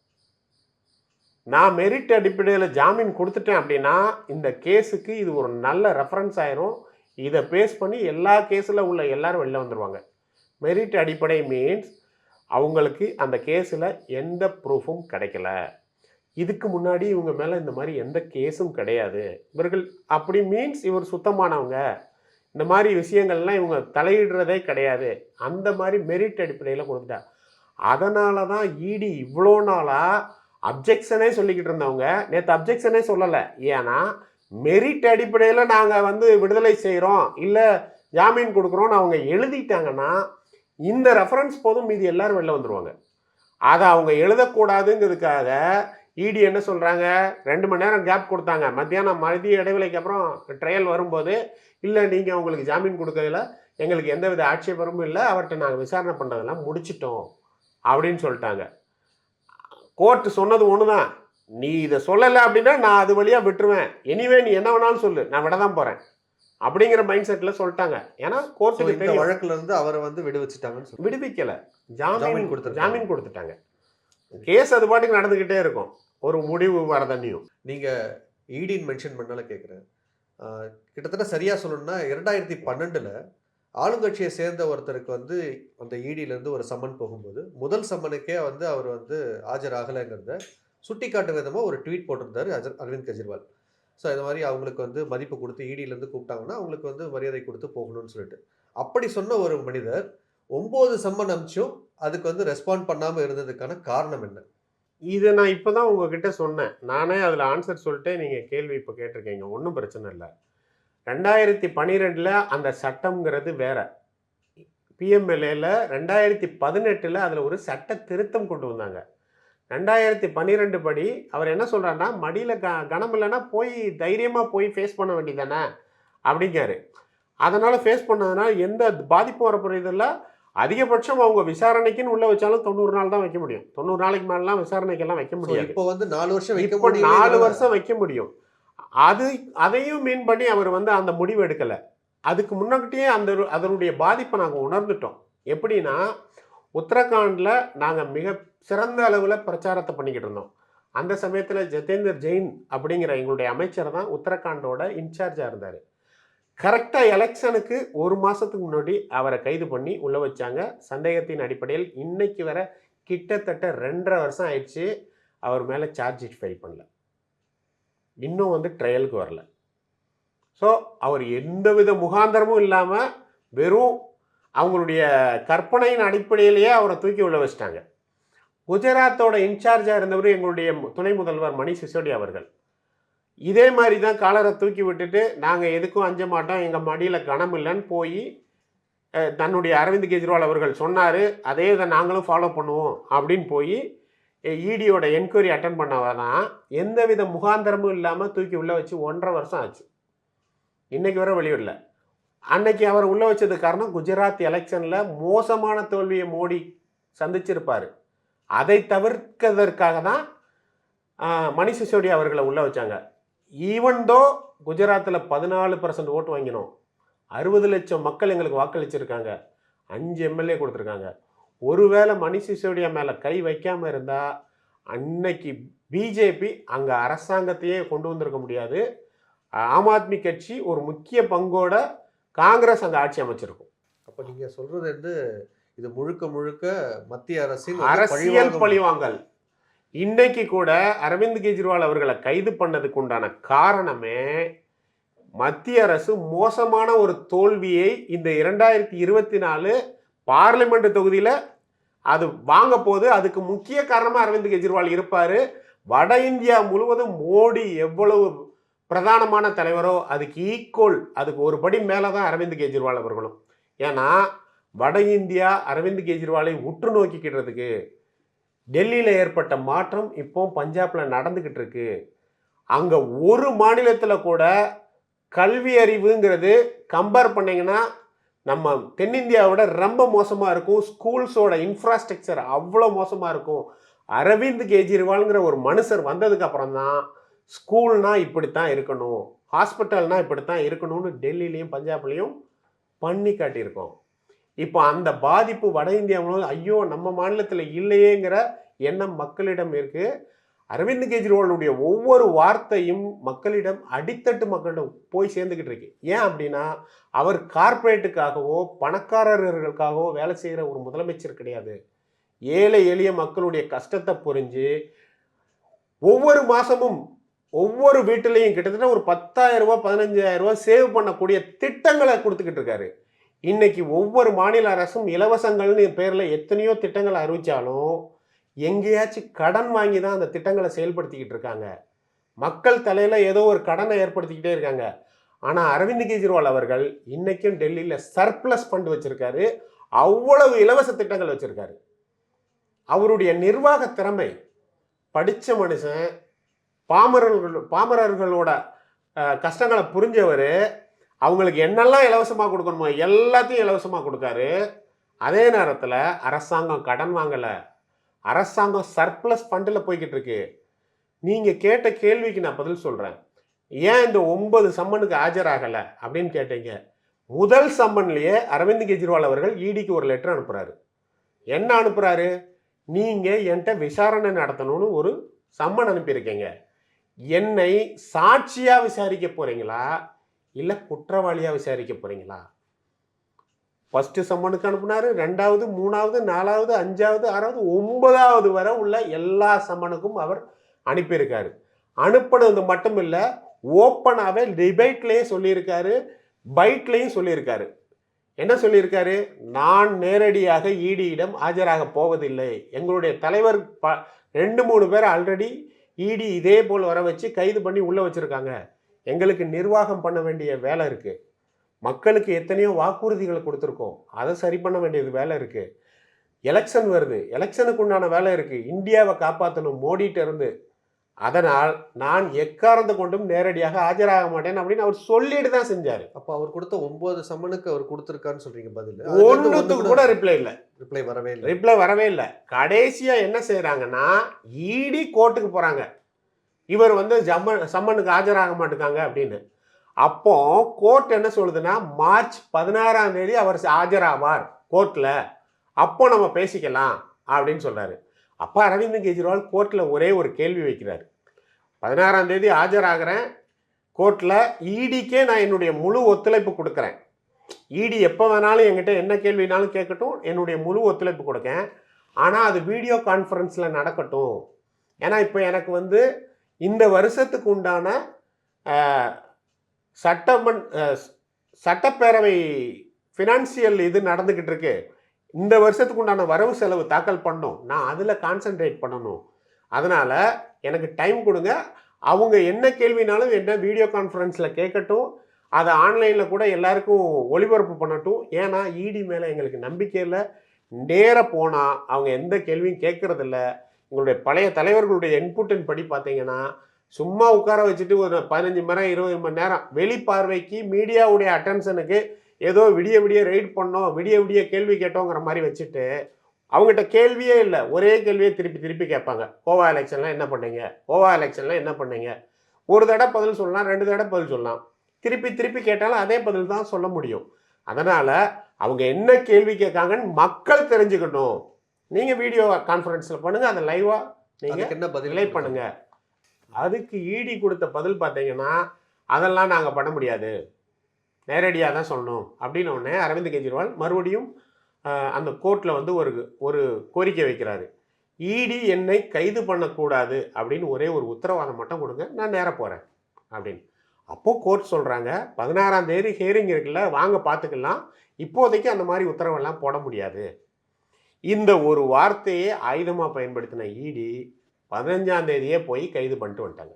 நான் மெரிட் அடிப்படையில் ஜாமீன் கொடுத்துட்டேன் அப்படின்னா இந்த கேஸுக்கு இது ஒரு நல்ல ரெஃபரன்ஸ் ஆயிரும். இதை பேஸ் பண்ணி எல்லா கேஸில் உள்ள எல்லாரும் வெளில வந்துடுவாங்க. மெரிட் அடிப்படை மீன்ஸ் அவங்களுக்கு அந்த கேஸில் எந்த ப்ரூஃபும் கிடைக்கல, இதுக்கு முன்னாடி இவங்க மேலே இந்த மாதிரி எந்த கேஸும் கிடையாது, இவர்கள் அப்படி மீன்ஸ் இவர் சுத்தமானவங்க, இந்த மாதிரி விஷயங்கள்லாம் இவங்க தலையிடுறதே கிடையாது, அந்த மாதிரி மெரிட் அடிப்படையில் கொடுத்துட்டா. அதனால தான் இடி இவ்வளோ நாளாக அப்ஜெக்ஷனே சொல்லிக்கிட்டு இருந்தவங்க நேற்று அப்ஜெக்ஷனே சொல்லலை. ஏன்னா மெரிட் அடிப்படையில் நாங்கள் வந்து விடுதலை செய்கிறோம், இல்லை ஜாமீன் கொடுக்குறோன்னு அவங்க எழுதிட்டாங்கன்னா இந்த ரெஃபரன்ஸ் போதும், மீதி எல்லாரும் வெளில வந்துடுவாங்க. அதை அவங்க எழுதக்கூடாதுங்கிறதுக்காக இடி என்ன சொல்கிறாங்க, 2 மணி நேரம் கேப் கொடுத்தாங்க. மதிய இடைவேளைக்கு அப்புறம் ட்ரையல் வரும்போது, இல்லை நீங்கள் உங்களுக்கு ஜாமீன் கொடுக்கறதுல எங்களுக்கு எந்தவித ஆட்சேபமும் இல்லை, அவர்கிட்ட நாங்கள் விசாரணை பண்ணுறதெல்லாம் முடிச்சிட்டோம் அப்படின்னு சொல்லிட்டாங்க. கோர்ட்டு சொன்னது ஒன்று தான், நீ இதை சொல்லலை அப்படின்னா நான் அது வழியாக விட்டுருவேன், எனிவே நீ என்ன வேணாலும் சொல்லு, நான் விட தான் போகிறேன் அப்படிங்கிற மைண்ட் செட்டில் சொல்லிட்டாங்க. ஏன்னா கோர்ட்டுக்கு இந்த தெரியும். வழக்குல இருந்து அவரை வந்து விடுவிச்சிட்டாங்கன்னு சொல்லி விடுவிக்கலை, ஜாமீன் ஜாமீன் கொடுத்துருக்காங்க. ஜாமீன் கொடுத்துட்டாங்க. கேஸ் அது பாட்டுக்கு நடந்துக்கிட்டே இருக்கும், ஒரு முடிவு வரதண்ணியும். நீங்க ஈடின்னு மென்ஷன் பண்ணால கேட்குறேன். கிட்டத்தட்ட சரியா சொல்லணும்னா 2012ல் ஆளுங்கட்சியை சேர்ந்த ஒருத்தருக்கு வந்து அந்த இடியிலேருந்து ஒரு சம்மன் போகும்போது முதல் சம்மனுக்கே வந்து அவர் வந்து ஆஜராகலைங்கிறத சுட்டி காட்டும் விதமாக ஒரு ட்வீட் போட்டிருந்தாரு அரவிந்த் கெஜ்ரிவால். ஸோ இது மாதிரி அவங்களுக்கு வந்து மதிப்பு கொடுத்து இடியிலேருந்து கூப்பிட்டாங்கன்னா அவங்களுக்கு வந்து மரியாதை கொடுத்து போகணும்னு சொல்லிட்டு அப்படி சொன்ன ஒரு மனிதர் 9 சம்மன் அமிச்சும் அதுக்கு வந்து ரெஸ்பாண்ட் பண்ணாமல் இருந்ததுக்கான காரணம் என்ன? இதை நான் இப்போ தான் உங்ககிட்ட சொன்னேன். நானே அதில் ஆன்சர் சொல்லிட்டு நீங்கள் கேள்வி இப்போ கேட்டிருக்கீங்க, ஒன்றும் பிரச்சனை இல்லை. 2012 அந்த சட்டம்ங்கிறது வேற. பிஎம்எல்ஏல 2018 அதில் ஒரு சட்ட திருத்தம் கொண்டு வந்தாங்க. 2012 படி அவர் என்ன சொல்கிறாருன்னா, மடியில் கனம் இல்லைன்னா போய் தைரியமாக போய் ஃபேஸ் பண்ண வேண்டியதானே அப்படிங்காரு. அதனால் ஃபேஸ் பண்ணதுனால எந்த பாதிப்பும் வரப்போகிறதில்ல. அதிகபட்சம் அவங்க விசாரணைக்குன்னு உள்ள வச்சாலும் 90 நாள் தான் வைக்க முடியும். 90 நாளைக்கு மேலாம் விசாரணைக்கெல்லாம் வைக்க முடியாது. இப்போ வந்து 4 வருஷம் வைக்க இப்போ முடியும். 4 வருஷம் வைக்க முடியும். அதையும் மீன் பண்ணி அவர் வந்து அந்த முடிவு எடுக்கலை. அதுக்கு முன்னாடியே அதனுடைய பாதிப்பை நாங்கள் உணர்ந்துட்டோம். எப்படின்னா, உத்தரகாண்டில் நாங்கள் மிக சிறந்த அளவில் பிரச்சாரத்தை பண்ணிக்கிட்டு இருந்தோம். அந்த சமயத்தில் ஜதேந்தர் ஜெயின் அப்படிங்கிற எங்களுடைய அமைச்சர் தான் உத்தரகாண்டோட இன்சார்ஜாக இருந்தார். கரெக்டாக எலெக்ஷனுக்கு 1 மாதத்துக்கு முன்னாடி அவரை கைது பண்ணி உள்ளே வச்சாங்க. சந்தேகத்தின் அடிப்படையில் இன்னைக்கு வர கிட்டத்தட்ட 2.5 வருஷம் ஆயிடுச்சு, அவர் மேலே சார்ஜ் ஷீட் ஃபைல் பண்ணல, இன்னும் வந்து ட்ரையலுக்கு வரல. ஸோ அவர் எந்தவித முகாந்தரமும் இல்லாமல் வெறும் அவங்களுடைய கற்பனையின் அடிப்படையிலேயே அவரை தூக்கி உள்ள வச்சிட்டாங்க. குஜராத்தோட இன்சார்ஜாக இருந்தவர் எங்களுடைய துணை முதல்வர் மணிஷ் சிசோடியா அவர்கள். இதே மாதிரி தான் காலரை தூக்கி விட்டுட்டு நாங்கள் எதுக்கும் அஞ்ச மாட்டோம், எங்கள் மடியில் கனம் இல்லைன்னு போய் தன்னுடைய அரவிந்த் கெஜ்ரிவால் அவர்கள் சொன்னார், அதே இதை நாங்களும் ஃபாலோ பண்ணுவோம் அப்படின்னு போய் இடியோட என்கொயரி அட்டன் பண்ணதான் எந்தவித முகாந்தரமும் இல்லாமல் தூக்கி உள்ளே வச்சு 1.5 வருஷம் ஆச்சு. இன்றைக்கி வர வெளியிடல. அன்னைக்கு அவர் உள்ளே வச்சது காரணம் குஜராத் எலெக்ஷனில் மோசமான தோல்வியை மோடி சந்திச்சிருப்பார். அதை தவிர்க்கிறதற்காக தான் மணிஷ் சிசோடியா அவர்களை உள்ளே வச்சாங்க. ஈவன் தோ குஜராத்தில் 14% ஓட்டு வாங்கினோம், 60 லட்சம் மக்கள் எங்களுக்கு வாக்களிச்சிருக்காங்க, 5 எம்எல்ஏ கொடுத்துருக்காங்க. ஒருவேளை மணிஷ் சிசோடியா மேலே கை வைக்காமல் இருந்தால் அன்னைக்கு பிஜேபி அங்கே அரசாங்கத்தையே கொண்டு வந்திருக்க முடியாது. ஆம் ஆத்மி கட்சி ஒரு முக்கிய பங்கோட காங்கிரஸ் அங்கே ஆட்சி அமைச்சிருக்கும். அப்போ நீங்கள் சொல்கிறது வந்து இது முழுக்க முழுக்க மத்திய அரசின் அரசியல் பழிவாங்கல். இன்னைக்கு கூட அரவிந்த் கெஜ்ரிவால் அவர்களை கைது பண்ணதுக்கு உண்டான காரணமே மத்திய அரசு மோசமான ஒரு தோல்வியை இந்த 2024 பார்லிமெண்ட் தொகுதியில் அது வாங்க போது. அதுக்கு முக்கிய காரணமாக அரவிந்த் கெஜ்ரிவால் இருப்பார். வட இந்தியா முழுவதும் மோடி எவ்வளவு பிரதானமான தலைவரோ அதுக்கு ஈக்குவல், அதுக்கு ஒரு படி மேலே தான் அரவிந்த் கெஜ்ரிவால் அவர்களும். ஏன்னா வட இந்தியா அரவிந்த் கெஜ்ரிவாலை உற்று நோக்கிக்கிட்டதுக்கு டெல்லியில் ஏற்பட்ட மாற்றம் இப்போ பஞ்சாபில் நடந்துக்கிட்டு இருக்கு. அங்கே ஒரு மாநிலத்தில் கூட கல்வி அறிவுங்கிறது கம்பேர் பண்ணிங்கன்னா நம்ம தென்னிந்தியாவோட ரொம்ப மோசமாக இருக்கும். ஸ்கூல்ஸோட இன்ஃப்ராஸ்ட்ரக்சர் அவ்வளோ மோசமாக இருக்கும். அரவிந்த் கெஜ்ரிவால்ங்கிற ஒரு மனுஷர் வந்ததுக்கு அப்புறம் தான் ஸ்கூல்னால் இப்படித்தான் இருக்கணும், ஹாஸ்பிட்டல்னால் இப்படித்தான் இருக்கணும்னு டெல்லிலையும் பஞ்சாப்லேயும் பண்ணி காட்டியிருக்கோம். இப்போ அந்த பாதிப்பு வட இந்தியாவில் ஐயோ நம்ம மாநிலத்தில் இல்லையேங்கிற எண்ணம் மக்களிடம் இருக்குது. அரவிந்த் கெஜ்ரிவாலுடைய ஒவ்வொரு வார்த்தையும் மக்களிடம், அடித்தட்டு மக்களிடம் போய் சேர்ந்துக்கிட்டு இருக்கு. ஏன் அப்படின்னா அவர் கார்ப்பரேட்டுக்காகவோ பணக்காரர்களுக்காகவோ வேலை செய்கிற ஒரு முதலமைச்சர் கிடையாது. ஏழை எளிய மக்களுடைய கஷ்டத்தை புரிஞ்சு ஒவ்வொரு மாதமும் ஒவ்வொரு வீட்டிலையும் கிட்டத்தட்ட ஒரு 10,000 ரூபா 15,000 ரூபா சேவ் பண்ணக்கூடிய திட்டங்களை கொடுத்துக்கிட்டு இருக்காரு. இன்னைக்கு ஒவ்வொரு மாநில அரசும் இலவசங்கள்னு பேரில் எத்தனையோ திட்டங்களை அறிவித்தாலும் எங்கேயாச்சும் கடன் வாங்கி தான் அந்த திட்டங்களை செயல்படுத்திக்கிட்டு இருக்காங்க. மக்கள் தலையில் ஏதோ ஒரு கடனை ஏற்படுத்திக்கிட்டே இருக்காங்க. ஆனால் அரவிந்த் கெஜ்ரிவால் அவர்கள் இன்றைக்கும் டெல்லியில் சர்ப்ளஸ் ஃபண்ட் வச்சுருக்காரு, அவ்வளவு இலவச திட்டங்கள் வச்சுருக்காரு. அவருடைய நிர்வாக திறமை, படித்த மனுஷன், பாமரர்களோட கஷ்டங்களை புரிஞ்சவர், அவங்களுக்கு என்னெல்லாம் இலவசமாக கொடுக்கணுமோ எல்லாத்தையும் இலவசமாக கொடுக்காரு. அதே நேரத்தில் அரசாங்கம் கடன் வாங்கலை, அரசாங்கம் சர்ப்ளஸ் ஃபண்டில் போய்கிட்டு இருக்கு. நீங்கள் கேட்ட கேள்விக்கு நான் பதில் சொல்கிறேன். ஏன் இந்த 9 சம்மனுக்கு ஆஜராகலை அப்படின்னு கேட்டீங்க. முதல் சம்மன்லேயே அரவிந்த் கெஜ்ரிவால் அவர்கள் இடிக்கு ஒரு லெட்டர் அனுப்புகிறாரு. என்ன அனுப்புகிறாரு? நீங்கள் என்கிட்ட விசாரணை நடத்தணும்னு ஒரு சம்மன் அனுப்பியிருக்கீங்க. என்னை சாட்சியாக விசாரிக்க போகிறீங்களா இல்லை குற்றவாளியாக விசாரிக்க போகிறீங்களா? ஃபஸ்ட்டு சம்மனுக்கு அனுப்புனாரு, 2வது, 3வது, 4வது, 5வது, 6வது, 9வது வரை உள்ள எல்லா சம்மனுக்கும் அவர் அனுப்பியிருக்காரு. அனுப்பினது மட்டும் இல்லை, ஓப்பனாகவே டிபேட்லேயே சொல்லியிருக்காரு, பைட்லேயும் சொல்லியிருக்காரு. என்ன சொல்லியிருக்காரு? நான் நேரடியாக இடியிடம் ஆஜராக போவதில்லை. எங்களுடைய தலைவர் 2-3 பேர் ஆல்ரெடி இடி இதே போல் வர வச்சு கைது பண்ணி உள்ளே வச்சுருக்காங்க. எங்களுக்கு நிர்வாகம் பண்ண வேண்டிய வேலை இருக்குது. மக்களுக்கு எத்தனையோ வாக்குறுதிகளை கொடுத்துருக்கோம், அதை சரி பண்ண வேண்டியது வேலை இருக்குது. எலெக்ஷன் வருது, எலெக்ஷனுக்கு உண்டான வேலை இருக்குது. இந்தியாவை காப்பாற்றணும் மோடிகிட்ட இருந்து. அதனால் நான் எக்காரணத்தை கொண்டும் நேரடியாக ஆஜராக மாட்டேன் அப்படின்னு அவர் சொல்லிட்டு தான் செஞ்சார். அப்போ அவர் கொடுத்த 9 சம்மனுக்கு அவர் கொடுத்துருக்கான்னு சொல்றீங்க பதில்? ஒன்றுத்துக்கு கூட ரிப்ளை இல்லை. ரிப்ளை வரவே இல்லை. கடைசியாக என்ன செய்கிறாங்கன்னா, இடி கோர்ட்டுக்கு போகிறாங்க. இவர் வந்து சம்மனுக்கு ஆஜராக மாட்டேங்காங்க அப்படின்னு. அப்போ கோர்ட் என்ன சொல்லுதுன்னா, மார்ச் 16ஆம் தேதி அவர் ஆஜராவார் கோர்ட்டில், அப்போ நம்ம பேசிக்கலாம் அப்படின்னு சொல்கிறாரு. அப்போ அரவிந்த் கெஜ்ரிவால் கோர்ட்டில் ஒரே ஒரு கேள்வி வைக்கிறார். 16ஆம் தேதி ஆஜராகிறேன் கோர்ட்டில், இடிக்கே நான் என்னுடைய முழு ஒத்துழைப்பு கொடுக்குறேன். இடி எப்போ வேணாலும் என்கிட்ட என்ன கேள்வினாலும் கேட்கட்டும், என்னுடைய முழு ஒத்துழைப்பு கொடுக்கேன். ஆனால் அது வீடியோ கான்ஃபரன்ஸில் நடக்கட்டும். ஏன்னா இப்போ எனக்கு வந்து இந்த வருஷத்துக்கு உண்டான சட்டப்பேரவை ஃபினான்சியல் இது நடந்துக்கிட்டு இருக்கு. இந்த வருஷத்துக்கு உண்டான வரவு செலவு தாக்கல் பண்ணணும், நான் அதில் கான்சென்ட்ரேட் பண்ணணும். அதனால் எனக்கு டைம் கொடுங்க. அவங்க என்ன கேள்வினாலும் என்ன வீடியோ கான்ஃபரன்ஸில் கேட்கட்டும், அதை ஆன்லைனில் கூட எல்லாருக்கும் ஒளிபரப்பு பண்ணட்டும். ஏன்னா இடி மேலே எங்களுக்கு நம்பிக்கை இல்லை. நேராக போனால் அவங்க எந்த கேள்வியும் கேட்குறதில்ல. எங்களுடைய பழைய தலைவர்களுடைய இன்புட்டின் படி பார்த்தீங்கன்னா, சும்மா உட்கார வச்சுட்டு ஒரு 15 மணி நேரம் 20 மணி நேரம் வெளிப்பார்வைக்கு மீடியாவுடைய அட்டென்ஷனுக்கு ஏதோ விடிய விடிய ரைட் பண்ணோம், விடிய விடிய கேள்வி கேட்டோங்கிற மாதிரி வச்சுட்டு அவங்ககிட்ட கேள்வியே இல்லை, ஒரே கேள்வியே திருப்பி திருப்பி கேட்பாங்க. கோவா எலெக்ஷன்லாம் என்ன பண்ணீங்க, கோவா எலெக்ஷன்லாம் என்ன பண்ணீங்க? ஒரு தடவை பதில் சொல்லலாம், 2 தடவை பதில் சொல்லலாம். திருப்பி திருப்பி கேட்டாலும் அதே பதில் தான் சொல்ல முடியும். அதனால் அவங்க என்ன கேள்வி கேட்காங்கன்னு மக்கள் தெரிஞ்சுக்கணும். நீங்கள் வீடியோ கான்ஃபரன்ஸில் பண்ணுங்கள், அதை லைவாக நீங்கள் என்ன பதிலே பண்ணுங்கள். அதுக்கு இடி கொடுத்த பதில் பார்த்தீங்கன்னா, அதெல்லாம் நாங்கள் பண்ண முடியாது, நேரடியாக தான் சொல்லணும் அப்படின்னு உடனே அரவிந்த் கெஜ்ரிவால் மறுபடியும் அந்த கோர்ட்டில் வந்து ஒரு கோரிக்கை வைக்கிறாரு. இடி என்னை கைது பண்ணக்கூடாது அப்படின்னு ஒரே ஒரு உத்தரவாதம் மட்டும் கொடுங்க, நான் நேராக போகிறேன் அப்படின்னு. அப்போது கோர்ட் சொல்கிறாங்க, 16ஆம் தேதி ஹியரிங் இருக்குல்ல, வாங்க பார்த்துக்கலாம், இப்போதைக்கு அந்த மாதிரி உத்தரவெல்லாம் போட முடியாது. இந்த ஒரு வார்த்தையை ஆயுதமாக பயன்படுத்தின இடி 15ஆம் தேதியே போய் கைது பண்ணிட்டு வந்துட்டாங்க.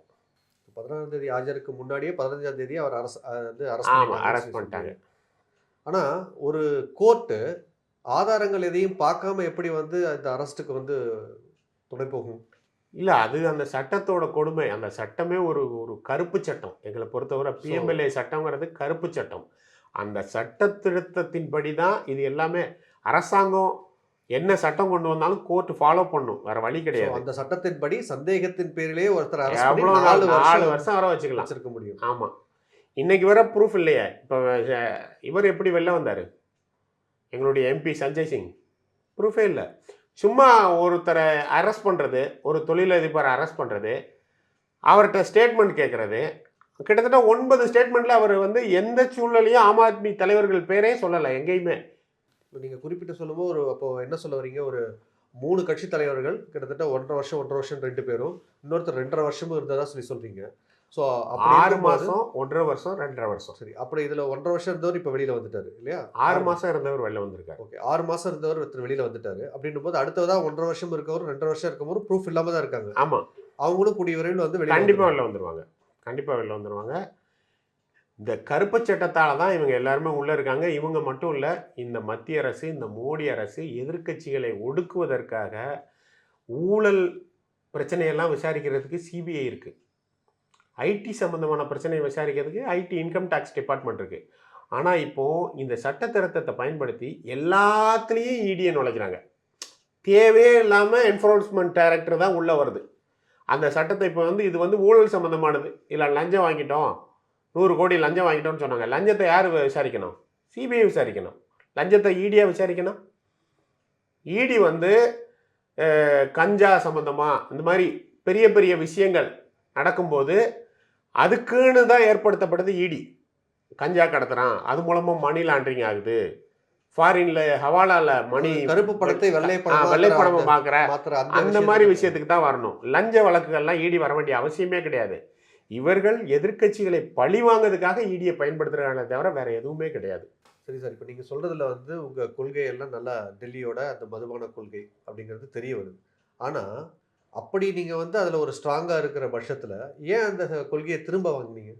16ஆம் தேதி ஆஜருக்கு முன்னாடியே 15ஆம் தேதி அவர் அரெஸ்ட் பண்ணிட்டாங்க. ஆனால் ஒரு கோர்ட்டு ஆதாரங்கள் எதையும் பார்க்காம எப்படி வந்து அந்த அரெஸ்ட்டுக்கு வந்து துணை போகும்? இல்லை, அது அந்த சட்டத்தோட கொடுமை. அந்த சட்டமே ஒரு கருப்பு சட்டம். எங்களை பொறுத்தவரை பிஎம்எல்ஏ சட்டங்கிறது கருப்பு சட்டம். அந்த சட்ட திருத்தத்தின்படி தான் இது எல்லாமே. அரசாங்கம் என்ன சட்டம் கொண்டு வந்தாலும் கோர்ட் ஃபாலோ பண்ணும், வேற வழி கிடையாது. அந்த சட்டத்தின்படி சந்தேகத்தின் பேரிலே ஒருத்தர் 4 வருஷம் வர வச்சுக்க முடியும். ஆமாம், இன்னைக்கு வர ப்ரூஃப் இல்லையே. இப்போ இவர் எப்படி வெளில வந்தார், எங்களுடைய எம்பி சஞ்சய் சிங், ப்ரூஃபே இல்லை. சும்மா ஒருத்தரை அரெஸ்ட் பண்ணுறது, ஒரு தொழிலதிபரை அரெஸ்ட் பண்ணுறது, அவர்கிட்ட ஸ்டேட்மெண்ட் கேட்குறது, கிட்டத்தட்ட 9 ஸ்டேட்மெண்ட்டில் அவர் வந்து எந்த சூழ்நிலையும் ஆம் ஆத்மி தலைவர்கள் பேரே சொல்லலை எங்கேயுமே. நீங்கள் குறிப்பிட்டு சொல்லும்போது அப்போது என்ன சொல்ல வரீங்க, ஒரு 3 கட்சி தலைவர்கள் கிட்டத்தட்ட 1.5 வருஷம் 2 பேரும், இன்னொருத்தர் 2.5 வருஷமும் இருந்ததா சொல்கிறீங்க. ஸோ 6 மாதம் 1.5 வருஷம் 2.5 வருஷம். சரி, அப்படி இதில் 1.5 வருஷம் இருந்தவர் இப்போ வெளியில் வந்துட்டார் இல்லையா? 6 மாதம் இருந்தவர் வெளில வந்திருக்காரு. ஓகே, 6 மாதம் இருந்தவர் வெளியில் வந்துட்டார். அப்படின்னும் போது அடுத்ததாக 1.5 வருஷம் இருக்கவர் 2.5 வருஷம் இருக்கும்போது ப்ரூஃப் இல்லாமல் தான் இருக்காங்க. ஆமாம், அவங்களும் கூடிய விரைவில் வந்து கண்டிப்பாக வெளில வந்துடுவாங்க. கண்டிப்பாக வெளில வந்துடுவாங்க. இந்த கருப்பு சட்டத்தால் தான் இவங்க எல்லாருமே உள்ளே இருக்காங்க. இவங்க மட்டும் இல்லை, இந்த மத்திய அரசு, இந்த மோடி அரசு எதிர்க்கட்சிகளை ஒடுக்குவதற்காக ஊழல் பிரச்சனையெல்லாம் விசாரிக்கிறதுக்கு சிபிஐ இருக்குது. ஐடி சம்மந்தமான பிரச்சனையை விசாரிக்கிறதுக்கு ஐடி இன்கம் டேக்ஸ் டிபார்ட்மெண்ட் இருக்குது. ஆனால் இப்போது இந்த சட்ட திருத்தத்தை பயன்படுத்தி எல்லாத்துலேயும் இடியை நுழைக்கிறாங்க. தேவையே இல்லாமல் என்ஃபோர்ஸ்மெண்ட் டைரக்டர் தான் உள்ளே வருது. அந்த சட்டத்தை இப்போ வந்து இது வந்து ஊழல் சம்மந்தமானது, இல்லை லஞ்சம் வாங்கிட்டோம் 100 கோடி லஞ்சம் வாங்கிட்டோம்னு சொன்னாங்க. லஞ்சத்தை யார் விசாரிக்கணும்? சிபிஐ விசாரிக்கணும். லஞ்சத்தை ஈடியா விசாரிக்கணும். ஈடி வந்து கஞ்சா சம்மந்தமாக இந்த மாதிரி பெரிய பெரிய விஷயங்கள் நடக்கும்போது அதுக்குன்னு தான் ஏற்படுத்தப்படுது ஈடி. கஞ்சா கடத்துறான், அது மூலமாக மணி லாண்ட்ரிங் ஆகுது, ஃபாரின்ல ஹவாலால மணி கருப்பு படத்தை வெள்ளை படமா பார்க்குற அந்த மாதிரி விஷயத்துக்கு விஷயத்துக்கு தான் வரணும். லஞ்ச வழக்குகள்லாம் ஈடி வர வேண்டிய அவசியமே கிடையாது. இவர்கள் எதிர்க்கட்சிகளை பழி வாங்கிறதுக்காக ஈடியை பயன்படுத்துறாங்களே தவிர வேற எதுவுமே கிடையாது. சரி சார், இப்போ நீங்கள் சொல்கிறதுல வந்து உங்கள் கொள்கையெல்லாம் நல்லா டெல்லியோட அந்த மதுபான கொள்கை அப்படிங்கிறது தெரிய வருது. ஆனால் அப்படி நீங்கள் வந்து அதில் ஒரு ஸ்ட்ராங்காக இருக்கிற பட்சத்தில் ஏன் அந்த கொள்கையை திரும்ப வாங்கினீங்க?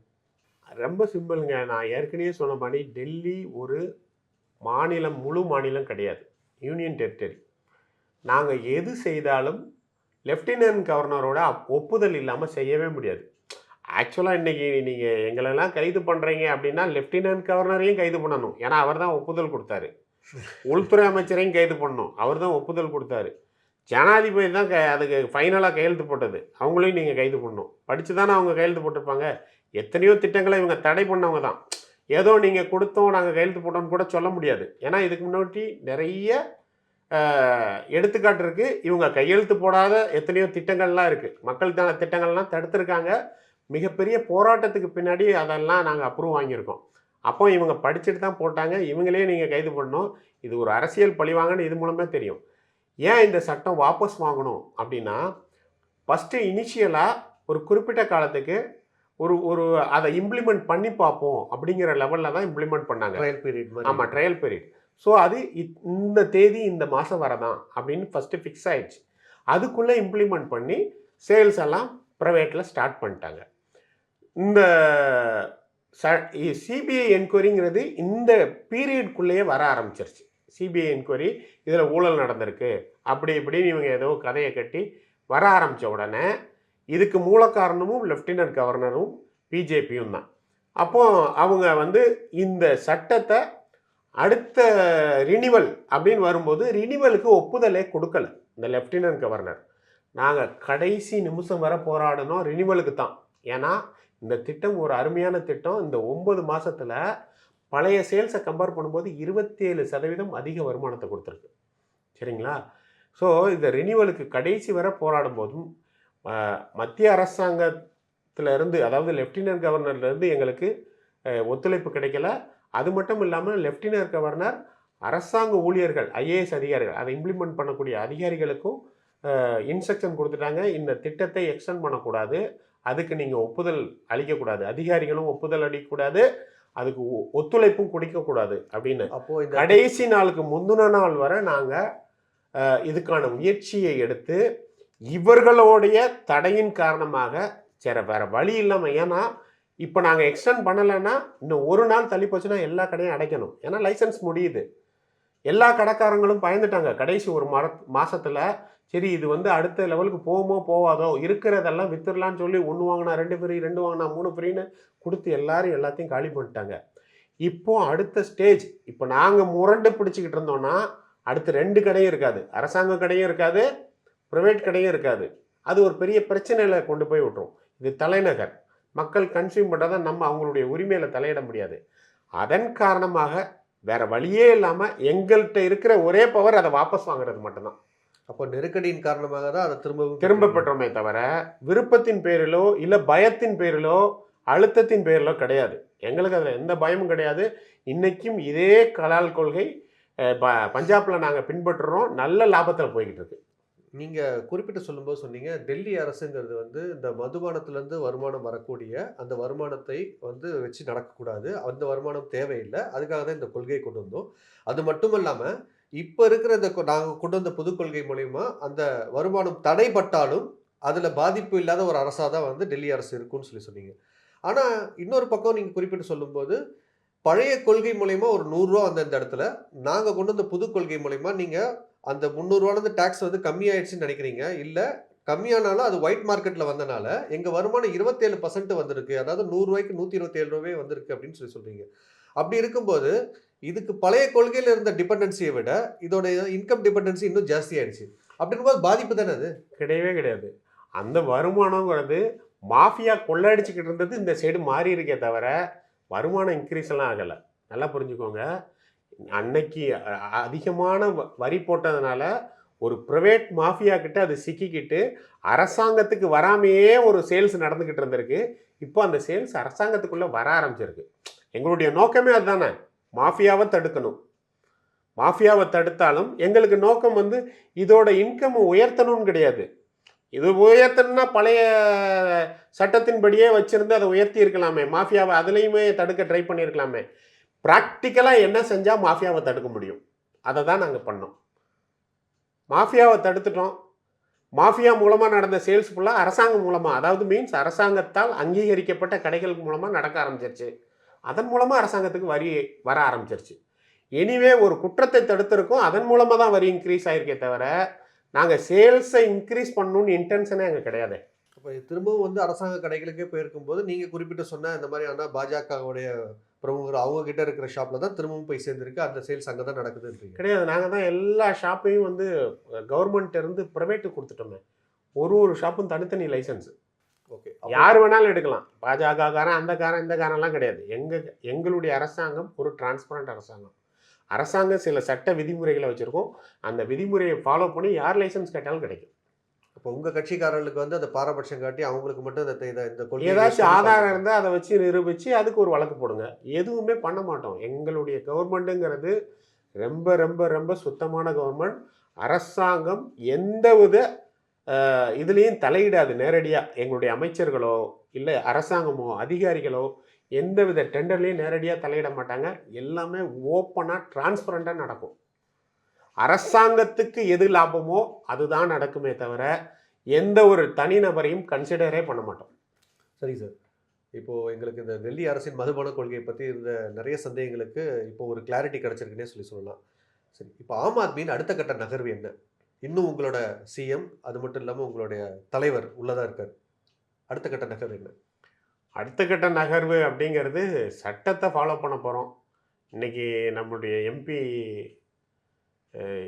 ரொம்ப சிம்பிளுங்க. நான் ஏற்கனவே சொன்ன மாதிரி டெல்லி ஒரு மாநிலம், முழு மாநிலம் கிடையாது, யூனியன் டெரிட்டரி. நாங்கள் எது செய்தாலும் லெஃப்டினன்ட் கவர்னரோட ஒப்புதல் இல்லாமல் செய்யவே முடியாது. ஆக்சுவலாக இன்றைக்கி நீங்கள் எங்களெல்லாம் கைது பண்ணுறீங்க அப்படின்னா லெஃப்டினன்ட் கவர்னரையும் கைது பண்ணணும், ஏன்னா அவர் தான் ஒப்புதல் கொடுத்தாரு. உள்துறை அமைச்சரையும் கைது பண்ணணும், அவர் தான் ஒப்புதல் கொடுத்தாரு. ஜனாதிபதி தான் அதுக்கு ஃபைனலாக கையெழுத்து போட்டது, அவங்களையும் நீங்கள் கைது பண்ணணும். படித்து தானே அவங்க கையெழுத்து போட்டிருப்பாங்க. எத்தனையோ திட்டங்களை இவங்க தடை பண்ணவங்க தான். ஏதோ நீங்கள் கொடுத்தோம் நாங்கள் கையெழுத்து போட்டோம்னு கூட சொல்ல முடியாது. ஏன்னா இதுக்கு முன்னாடி நிறைய எடுத்துக்காட்டு இருக்குது. இவங்க கையெழுத்து போடாத எத்தனையோ திட்டங்கள்லாம் இருக்குது. மக்களுக்கான திட்டங்கள்லாம் தடுத்துருக்காங்க. மிகப்பெரிய போராட்டத்துக்கு பின்னாடி அதெல்லாம் நாங்கள் அப்ரூவ் வாங்கியிருக்கோம். அப்போ இவங்க படிச்சுட்டு தான் போட்டாங்க. இவங்களே நீங்கள் கைது பண்ணணும். இது ஒரு அரசியல் பழிவாங்கன்னு இது மூலமே தெரியும். ஏன் இந்த சட்டம் வாபஸ் வாங்கணும் அப்படின்னா, ஃபஸ்ட்டு இனிஷியலாக ஒரு குறிப்பிட்ட காலத்துக்கு ஒரு அதை இம்ப்ளிமெண்ட் பண்ணி பார்ப்போம் அப்படிங்கிற லெவலில் தான் இம்ப்ளிமெண்ட் பண்ணாங்க. Trial period. ஆமாம், ட்ரையல் பீரியட். ஸோ அது இந்த தேதி இந்த மாதம் வரதான் அப்படின்னு ஃபஸ்ட்டு ஃபிக்ஸ் ஆயிடுச்சு. அதுக்குள்ளே இம்ப்ளிமெண்ட் பண்ணி சேல்ஸ் எல்லாம் ப்ரைவேட்டில் ஸ்டார்ட் பண்ணிட்டாங்க. இந்த சிபிஐ என்கொயரிங்கிறது இந்த பீரியட்குள்ளேயே வர ஆரம்பிச்சிருச்சு. சிபிஐ என்கொயரி, இதில் ஊழல் நடந்திருக்கு அப்படி இப்படின்னு இவங்க ஏதோ கதையை கட்டி வர ஆரம்பித்த உடனே இதுக்கு மூல காரணமும் லெஃப்டினன்ட் கவர்னரும் பிஜேபியும் தான். அப்போது அவங்க வந்து இந்த சட்டத்தை அடுத்த ரினிவல் அப்படின்னு வரும்போது ரினிவலுக்கு ஒப்புதலே கொடுக்கல இந்த லெஃப்டினன்ட் கவர்னர். நாங்கள் கடைசி நிமிஷம் வர போராடணும் ரினிவலுக்கு தான். ஏன்னா இந்த திட்டம் ஒரு அருமையான திட்டம். இந்த 9 மாதத்தில் பழைய சேல்ஸை கம்பேர் பண்ணும்போது 27% அதிக வருமானத்தை கொடுத்துருக்கு. சரிங்களா? ஸோ இந்த ரினிவலுக்கு கடைசி வர போராடும் போதும் மத்திய அரசாங்கத்திலேருந்து, அதாவது லெஃப்டினன்ட் கவர்னர்லேருந்து எங்களுக்கு ஒத்துழைப்பு கிடைக்கல. அது மட்டும் இல்லாமல் லெஃப்டினன்ட் கவர்னர் அரசாங்க ஊழியர்கள், ஐஏஎஸ் அதிகாரிகள், அதை இம்ப்ளிமெண்ட் பண்ணக்கூடிய அதிகாரிகளுக்கும் இன்ஸ்ட்ரக்ஷன் கொடுத்துட்டாங்க, இந்த திட்டத்தை எக்ஸ்டெண்ட் பண்ணக்கூடாது, அதுக்கு நீங்கள் ஒப்புதல் அளிக்கக்கூடாது, அதிகாரிகளும் ஒப்புதல் அளிக்கக்கூடாது, அதுக்கு ஒத்துழைப்பும் கொடுக்கக்கூடாது அப்படின்னு. அப்போது கடைசி நாளுக்கு முந்தின நாள் வரை நாங்கள் இதுக்கான முயற்சியை எடுத்து இவர்களுடைய தடையின் காரணமாக சரி வேறு வழி இல்லாமல், ஏன்னா இப்போ நாங்கள் எக்ஸ்டெண்ட் பண்ணலைன்னா இன்னும் ஒரு நாள் தள்ளி போச்சுன்னா எல்லா கடையும் அடைக்கணும். ஏன்னா லைசன்ஸ் முடியுது. எல்லா கடைக்காரங்களும் பயந்துட்டாங்க. கடைசி ஒரு மாதத்தில் சரி இது வந்து அடுத்த லெவலுக்கு போகுமோ போவாதோ, இருக்கிறதெல்லாம் வித்துடலான்னு சொல்லி 1 வாங்கினா 2 ஃப்ரீ, 2 வாங்கினா 3 ஃப்ரீன்னு கொடுத்து எல்லாத்தையும் காலி பண்ணிட்டாங்க. இப்போ அடுத்த ஸ்டேஜ், இப்போ நாங்கள் முரண்டு பிடிச்சிக்கிட்டு இருந்தோம்னா அடுத்து 2 கடையும் இருக்காது, அரசாங்க கடையும் இருக்காது, ப்ரைவேட் கடையும் இருக்காது. அது ஒரு பெரிய பிரச்சனையில் கொண்டு போய் விட்டுரும். இது தலைநகர், மக்கள் கன்சியூம் பண்ணுறதை நம்ம அவங்களுடைய உரிமையில் தலையிட முடியாது. அதன் காரணமாக வேற வழியே இல்லாமல் எங்கள்கிட்ட இருக்கிற ஒரே பவர் அதை வாபஸ் வாங்குறது மட்டும்தான். அப்போ நெருக்கடியின் காரணமாக தான் அதை திரும்ப பெற்றோமே தவிர விருப்பத்தின் பேரிலோ இல்லை பயத்தின் பேரிலோ அழுத்தத்தின் பேரிலோ கிடையாது. எங்களுக்கு அதில் எந்த பயமும் கிடையாது. இன்றைக்கும் இதே கலால் கொள்கை பஞ்சாபில் நாங்கள் பின்பற்றுறோம். நல்ல லாபத்தில் போய்கிட்டு இருக்கு. நீங்கள் குறிப்பிட்டு சொல்லும்போது சொன்னீங்க, டெல்லி அரசுங்கிறது வந்து இந்த மதுபானத்திலேருந்து வருமானம் வரக்கூடிய அந்த வருமானத்தை வந்து வச்சு நடக்கக்கூடாது, அந்த வருமானம் தேவையில்லை, அதுக்காக தான் இந்த கொள்கையை கொண்டு வந்தோம். அது மட்டும் இல்லாமல் இப்போ இருக்கிற இந்த நாங்கள் கொண்டு வந்த புது கொள்கை மூலயமா அந்த வருமானம் தடைப்பட்டாலும் அதில் பாதிப்பு இல்லாத ஒரு அரசாக தான் வந்து டெல்லி அரசு இருக்குன்னு சொன்னீங்க. ஆனால் இன்னொரு பக்கம் நீங்கள் குறிப்பிட்டு சொல்லும்போது பழைய கொள்கை மூலயமா ஒரு 100 ரூபா வந்த இந்த இடத்துல நாங்கள் கொண்டு வந்த புது கொள்கை மூலயமா நீங்கள் அந்த 300 ரூபாலேருந்து டேக்ஸ் வந்து கம்மியாயிடுச்சுன்னு நினைக்கிறீங்க. இல்லை, கம்மியானாலும் அது ஒயிட் மார்க்கெட்டில் வந்தனால எங்கள் வருமானம் 27% வந்திருக்கு, அதாவது 100 ரூபாய்க்கு 127 ரூபாயே வந்திருக்கு அப்படின்னு சொல்கிறீங்க. அப்படி இருக்கும்போது இதுக்கு பழைய கொள்கையில இருந்த டிபெண்டன்சியை விட இதோட இன்கம் டிபெண்டன்சி இன்னும் ஜாஸ்தி ஆயிடுச்சு. அப்படிங்கும்போது பாதிப்பு தானே அது? கிடையவே கிடையாது. அந்த வருமானங்கிறது மாஃபியா கொள்ளடிச்சுக்கிட்டு இருந்தது இந்த சைடு மாறி இருக்கே தவிர வருமானம் இன்க்ரீஸ் எல்லாம் ஆகலை. நல்லா புரிஞ்சுக்கோங்க. அன்னைக்கு அதிகமான வரி போட்டதுனால ஒரு ப்ரைவேட் மாஃபியா கிட்ட அது சிக்கிக்கிட்டு அரசாங்கத்துக்கு வராமையே ஒரு சேல்ஸ் நடந்துக்கிட்டு இருந்திருக்கு. இப்போ அந்த சேல்ஸ் அரசாங்கத்துக்குள்ளே வர ஆரம்பிச்சிருக்கு. எங்களுடைய நோக்கமே அதுதானே, மாஃபியாவை தடுக்கணும். மாஃபியாவை தடுத்தாலும் எங்களுக்கு நோக்கம் வந்து இதோட இன்கம் உயர்த்தணும்னு கிடையாது. இது உயர்த்தணும்னா பழைய சட்டத்தின்படியே வச்சுருந்து அதை உயர்த்தி இருக்கலாமே, மாஃபியாவை அதுலேயுமே தடுக்க ட்ரை பண்ணியிருக்கலாமே. ப்ராக்டிக்கலாக என்ன செஞ்சால் மாஃபியாவை தடுக்க முடியும், அதை தான் நாங்கள் பண்ணோம். மாஃபியாவை தடுத்துட்டோம். மாஃபியா மூலமாக நடந்த சேல்ஸ் ஃபுல்லாக அரசாங்கம் மூலமாக, அதாவது மீன்ஸ் அரசாங்கத்தால் அங்கீகரிக்கப்பட்ட கடைகள் மூலமாக நடக்க ஆரம்பிச்சிருச்சு. அதன் மூலமாக அரசாங்கத்துக்கு வரி வர ஆரம்பிச்சிருச்சு. எனிவே ஒரு குற்றத்தை தடுத்திருக்கோம், அதன் மூலமாக தான் வரி இன்க்ரீஸ் ஆகிருக்கே தவிர நாங்கள் சேல்ஸை இன்க்ரீஸ் பண்ணணும்னு இன்டென்ஷனே அங்கே கிடையாது. அப்போ திரும்பவும் வந்து அரசாங்க கடைகளுக்கே போயிருக்கும்போது நீங்கள் குறிப்பிட்டு சொன்ன இந்த மாதிரியான பாஜகவுடைய பிரமுகர் அவங்க கிட்ட இருக்கிற ஷாப்பில் தான் திரும்பவும் போய் சேர்ந்துருக்கு. அந்த சேல்ஸ் அங்கே தான் நடக்குதுன்றீங்க? கிடையாது. நாங்கள் தான் எல்லா ஷாப்பையும் வந்து கவர்மெண்ட் இருந்து ப்ரைவேட்டுக்கு கொடுத்துட்டோமே. ஒரு ஷாப்பும் தனித்தனி லைசன்ஸ். ஓகே, யார் வேணாலும் எடுக்கலாம். பாஜக காரன் அந்த காரன் இந்த காரன்லாம் கிடையாது. எங்களுடைய அரசாங்கம் ஒரு டிரான்ஸ்பரண்ட் அரசாங்கம். அரசாங்கம் சில சட்ட விதிமுறைகளை வச்சுருக்கோம். அந்த விதிமுறையை ஃபாலோ பண்ணி யார் லைசன்ஸ் கேட்டாலும் கிடைக்கும். அப்போ உங்கள் கட்சிக்காரர்களுக்கு வந்து அந்த பாரபட்சம் காட்டி அவங்களுக்கு மட்டும் இந்த கொள்கை ஏதாச்சும் ஆதாரம் இருந்தால் அதை வச்சு நிரூபித்து அதுக்கு ஒரு வழக்கு போடுங்க. எதுவுமே பண்ண மாட்டோம். எங்களுடைய கவர்மெண்ட்டுங்கிறது ரொம்ப ரொம்ப ரொம்ப சுத்தமான கவர்மெண்ட். அரசாங்கம் எந்தவித இதுலேயும் தலையிடாது. நேரடியாக எங்களுடைய அமைச்சர்களோ இல்லை அரசாங்கமோ அதிகாரிகளோ எந்தவித டெண்டர்லேயும் நேரடியாக தலையிட மாட்டாங்க. எல்லாமே ஓப்பனாக டிரான்ஸ்பரண்டாக நடக்கும். அரசாங்கத்துக்கு எது லாபமோ அதுதான் நடக்குமே தவிர எந்த ஒரு தனிநபரையும் கன்சிடரே பண்ண மாட்டோம். சரி சார், இப்போது எங்களுக்கு இந்த டெல்லி அரசின் மதுபான கொள்கையை பற்றி இருந்த நிறைய சந்தேகங்களுக்கு இப்போ ஒரு கிளாரிட்டி கிடச்சிருக்குன்னே சொல்லலாம். சரி, இப்போ ஆம் ஆத்மியின் அடுத்த கட்ட நகர்வு என்ன? இன்னும் உங்களோட சிஎம் அது மட்டும் இல்லாமல் உங்களுடைய தலைவர் உள்ளதாக இருக்கார். அடுத்த கட்ட நகர்வு என்ன? அடுத்த கட்ட நகர்வு அப்படிங்கிறது சட்டத்தை ஃபாலோ பண்ண போகிறோம். இன்றைக்கி நம்முடைய எம்பி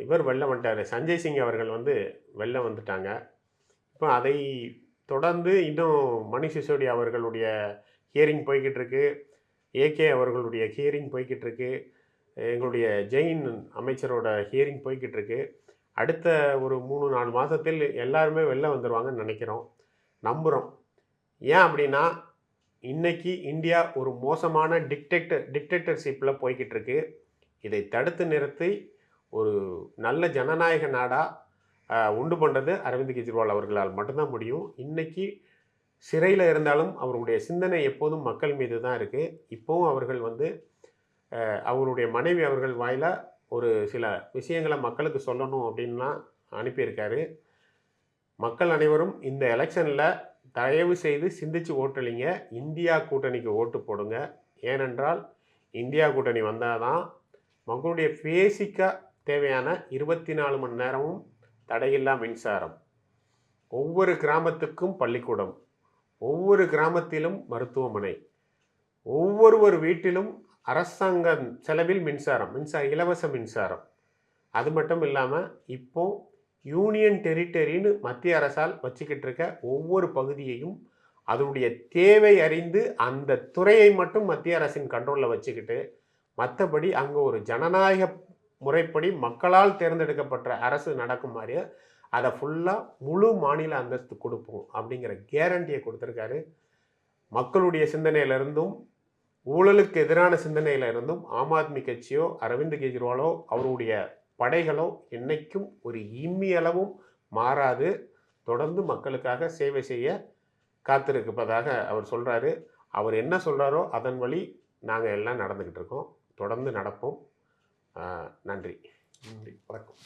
இவர் வெளில வந்துட்டார், சஞ்சய் சிங் அவர்கள் வந்து வெளில வந்துட்டாங்க. இப்போ அதை தொடர்ந்து இன்னும் மணிஷ் சிசோடியா அவர்களுடைய ஹியரிங் போய்கிட்டு இருக்கு, ஏகே அவர்களுடைய ஹியரிங் போய்கிட்டு இருக்கு, எங்களுடைய ஜெயின் அமைச்சரோட ஹியரிங் போய்கிட்டு இருக்கு. அடுத்த ஒரு 3-4 மாதத்தில் எல்லாருமே வெளில வந்துடுவாங்கன்னு நினைக்கிறோம், நம்புகிறோம். ஏன் அப்படின்னா இன்றைக்கி இந்தியா ஒரு மோசமான டிக்டேட்டர்ஷிப்பில் போய்கிட்டு இருக்கு. இதை தடுத்து நிறுத்தி ஒரு நல்ல ஜனநாயக நாடாக உண்டு பண்ணுறது அரவிந்த் கெஜ்ரிவால் அவர்களால் மட்டும்தான் முடியும். இன்றைக்கி சிறையில் இருந்தாலும் அவருடைய சிந்தனை எப்போதும் மக்கள் மீது தான் இருக்குது. இப்போவும் அவர்கள் வந்து அவருடைய மனைவி அவர்கள் வாயிலாக ஒரு சில விஷயங்களை மக்களுக்கு சொல்லணும் அப்படின்லாம் அனுப்பியிருக்காரு. மக்கள் அனைவரும் இந்த எலெக்ஷனில் தயவு செய்து சிந்திச்சு ஓட்டலிங்க, இந்தியா கூட்டணிக்கு ஓட்டு போடுங்க. ஏனென்றால் இந்தியா கூட்டணி வந்தால் தான் மக்களுடைய பேசிக்காக தேவையான 24 மணி நேரமும் தடையில்லா மின்சாரம், ஒவ்வொரு கிராமத்துக்கும் பள்ளிக்கூடம், ஒவ்வொரு கிராமத்திலும் மருத்துவமனை, ஒவ்வொரு வீட்டிலும் அரசாங்க செலவில் மின்சாரம், இலவச மின்சாரம். அது மட்டும் இல்லாமல் இப்போ யூனியன் டெரிட்டரின்னு மத்திய அரசால் வச்சுக்கிட்டு இருக்க ஒவ்வொரு பகுதியையும் அதனுடைய தேவை அறிந்து அந்த துறையை மட்டும் மத்திய அரசின் கண்ட்ரோலில் வச்சுக்கிட்டு, மற்றபடி அங்கே ஒரு ஜனநாயக முறைப்படி மக்களால் தேர்ந்தெடுக்கப்பட்ட அரசு நடக்கும் மாதிரியே அதை ஃபுல்லாக முழு மாநில அந்தஸ்து கொடுப்போம் அப்படிங்கிற கேரண்டியை கொடுத்துருக்காரு. மக்களுடைய சிந்தனையிலிருந்தும் ஊழலுக்கு எதிரான சிந்தனையிலிருந்தும் ஆம் ஆத்மி கட்சியோ அரவிந்த் கெஜ்ரிவாலோ அவருடைய படைகளோ என்றைக்கும் ஒரு இம்மியளவும் மாறாது. தொடர்ந்து மக்களுக்காக சேவை செய்ய காத்திருப்பதாக அவர் சொல்கிறாரு. அவர் என்ன சொல்கிறாரோ அதன் வழி நாங்கள் எல்லாம் நடந்துக்கிட்டு இருக்கோம், தொடர்ந்து நடப்போம். நன்றி. வணக்கம்.